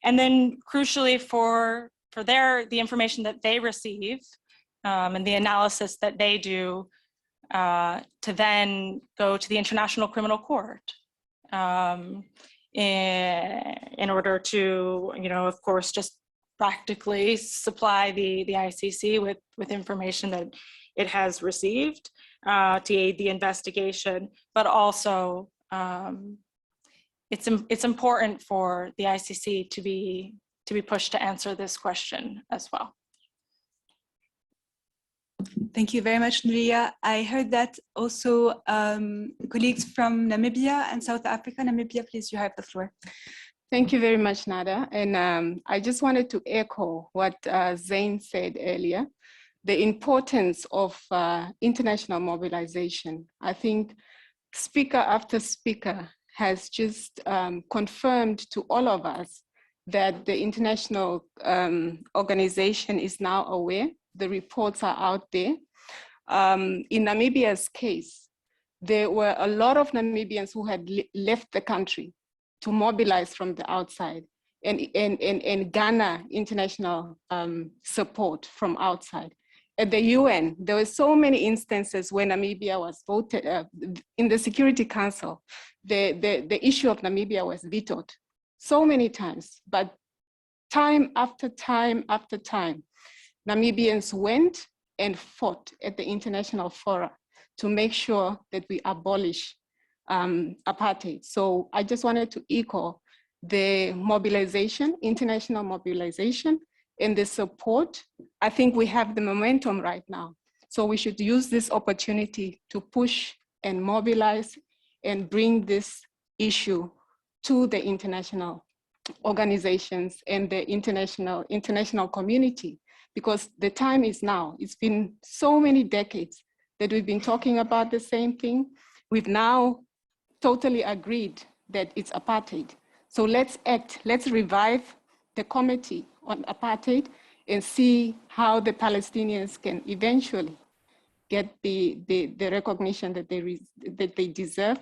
then crucially for the information that they receive and the analysis that they do to then go to the International Criminal Court in order to, of course, just practically supply the ICC with information that it has received to aid the investigation, but also it's important for the ICC to be pushed to answer this question as well. Thank you very much, Nuria. I heard that also colleagues from Namibia and South Africa. Namibia, please, you have the floor. Thank you very much, Nanda. And I just wanted to echo what Zain said earlier, the importance of international mobilization. I think speaker after speaker has just confirmed to all of us that the international organization is now aware. The reports are out there. In Namibia's case, there were a lot of Namibians who had left the country to mobilize from the outside and garner international support from outside. At the UN, there were so many instances when Namibia was voted in the Security Council. The issue of Namibia was vetoed so many times, but time after time after time, Namibians went and fought at the international fora to make sure that we abolish apartheid. So I just wanted to echo the mobilization, international mobilization, and the support. I think we have the momentum right now. So we should use this opportunity to push and mobilize and bring this issue to the international organizations and the international community, because the time is now. It's been so many decades that we've been talking about the same thing. We've now totally agreed that it's apartheid. So let's act, let's revive the committee on apartheid and see how the Palestinians can eventually get the recognition that they deserve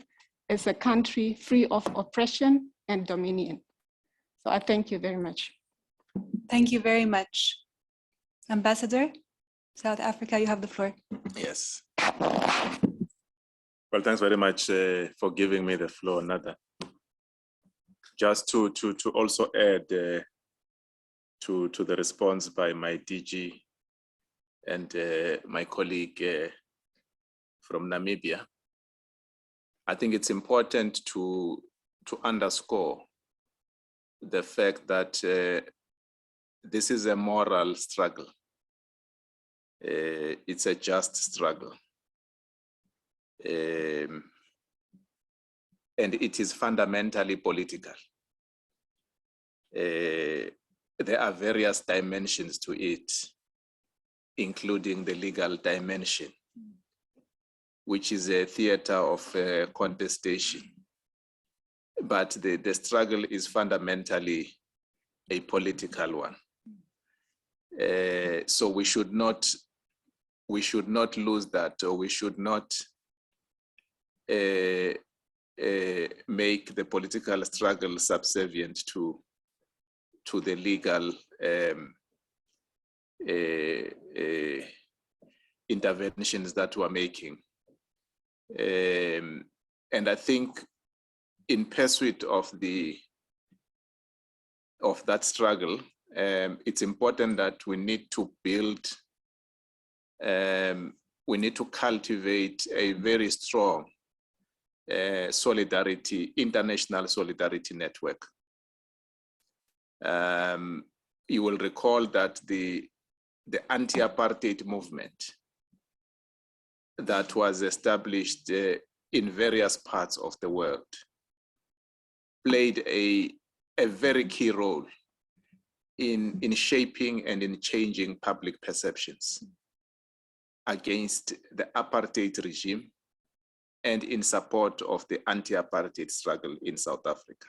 as a country free of oppression and dominion. So I thank you very much. Thank you very much. Ambassador, South Africa, you have the floor. Yes. Well, thanks very much for giving me the floor, Nanda. Just to also add to the response by my DG and my colleague from Namibia, I think it's important to underscore the fact that this is a moral struggle. It's a just struggle. And it is fundamentally political. There are various dimensions to it, including the legal dimension, which is a theater of contestation. But the struggle is fundamentally a political one. So we should not lose that, or we should not make the political struggle subservient to the legal interventions that we're making. And I think in pursuit of that struggle, it's important that we need to build, we need to cultivate a very strong solidarity, international solidarity network. You will recall that the anti-apartheid movement that was established in various parts of the world played a very key role in shaping and in changing public perceptions against the apartheid regime and in support of the anti-apartheid struggle in South Africa.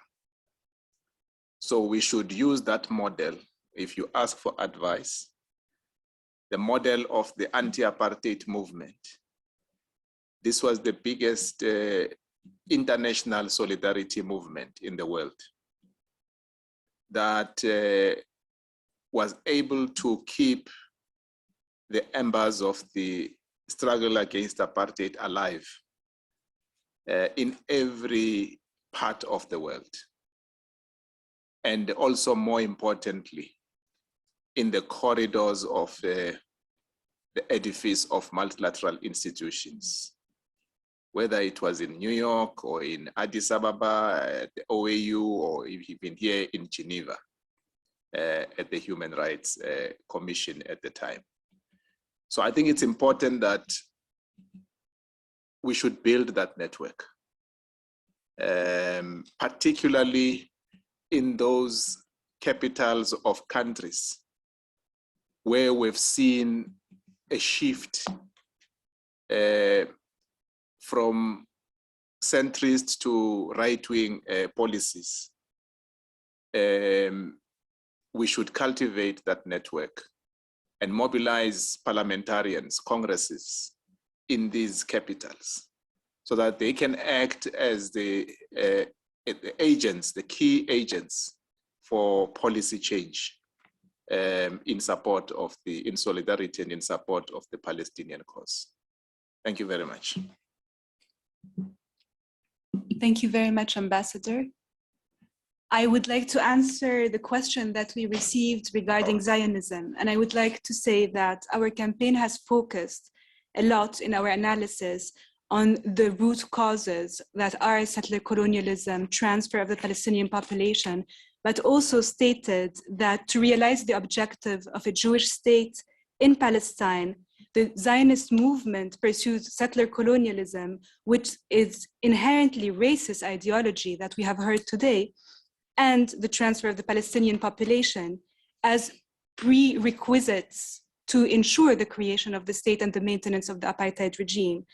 So we should use that model. If you ask for advice, the model of the anti-apartheid movement, this was the biggest international solidarity movement in the world that was able to keep the embers of the struggle against apartheid alive in every part of the world. And also, more importantly, in the corridors of the edifice of multilateral institutions, whether it was in New York or in Addis Ababa, at the OAU, or even here in Geneva, at the Human Rights Commission at the time. So I think it's important that we should build that network, particularly in those capitals of countries where we've seen a shift from centrist to right-wing policies. We should cultivate that network and mobilize parliamentarians, congresses in these capitals so that they can act as the agents, the key agents for policy change in support of in solidarity and in support of the Palestinian cause. Thank you very much. Thank you very much, Ambassador. I would like to answer the question that we received regarding Zionism. And I would like to say that our campaign has focused a lot in our analysis on the root causes that are settler colonialism, transfer of the Palestinian population, but also stated that to realize the objective of a Jewish state in Palestine, the Zionist movement pursues settler colonialism, which is inherently racist ideology that we have heard today, and the transfer of the Palestinian population as prerequisites to ensure the creation of the state and the maintenance of the apartheid regime.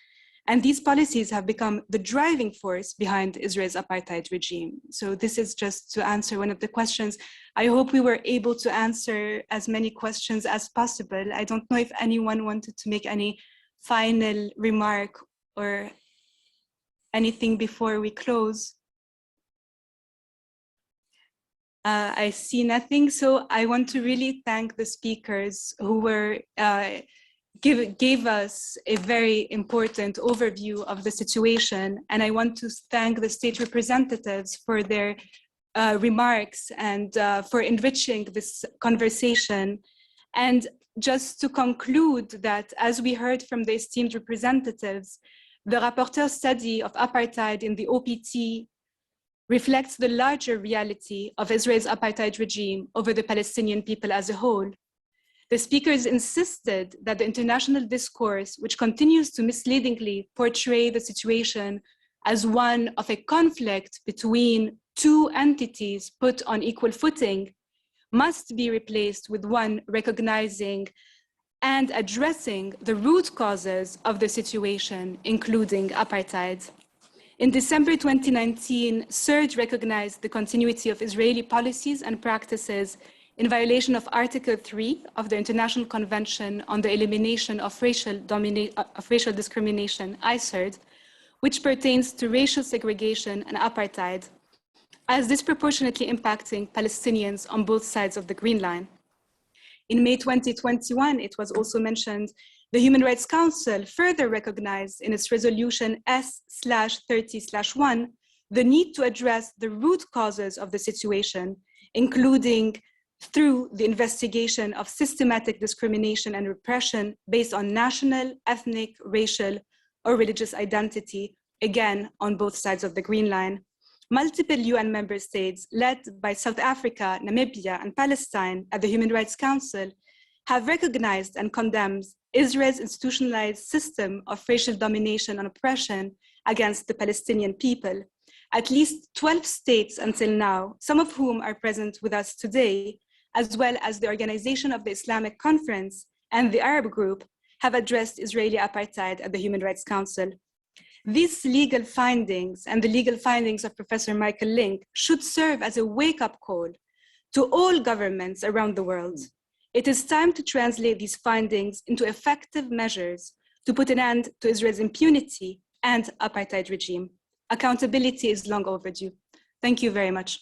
And these policies have become the driving force behind Israel's apartheid regime. So this is just to answer one of the questions. I hope we were able to answer as many questions as possible. I don't know if anyone wanted to make any final remark or anything before we close. I see nothing, so I want to really thank the speakers who were gave us a very important overview of the situation, and I want to thank the state representatives for their remarks and for enriching this conversation. And just to conclude that, as we heard from the esteemed representatives, the rapporteur study of apartheid in the OPT reflects the larger reality of Israel's apartheid regime over the Palestinian people as a whole. The speakers insisted that the international discourse, which continues to misleadingly portray the situation as one of a conflict between two entities put on equal footing, must be replaced with one recognizing and addressing the root causes of the situation, including apartheid. In December 2019, CIHRS recognized the continuity of Israeli policies and practices in violation of Article 3 of the International Convention on the Elimination of Racial Discrimination, CIHRS, which pertains to racial segregation and apartheid, as disproportionately impacting Palestinians on both sides of the Green Line. In May 2021, it was also mentioned, the Human Rights Council further recognized in its resolution S/30/1 the need to address the root causes of the situation, including through the investigation of systematic discrimination and repression based on national, ethnic, racial, or religious identity, again, on both sides of the Green Line. Multiple UN member states, led by South Africa, Namibia, and Palestine at the Human Rights Council, have recognized and condemned Israel's institutionalized system of racial domination and oppression against the Palestinian people. At least 12 states until now, some of whom are present with us today, as well as the Organization of the Islamic Conference and the Arab Group, have addressed Israeli apartheid at the Human Rights Council. These legal findings and the legal findings of Professor Michael Lynk should serve as a wake-up call to all governments around the world. It is time to translate these findings into effective measures to put an end to Israel's impunity and apartheid regime. Accountability is long overdue. Thank you very much.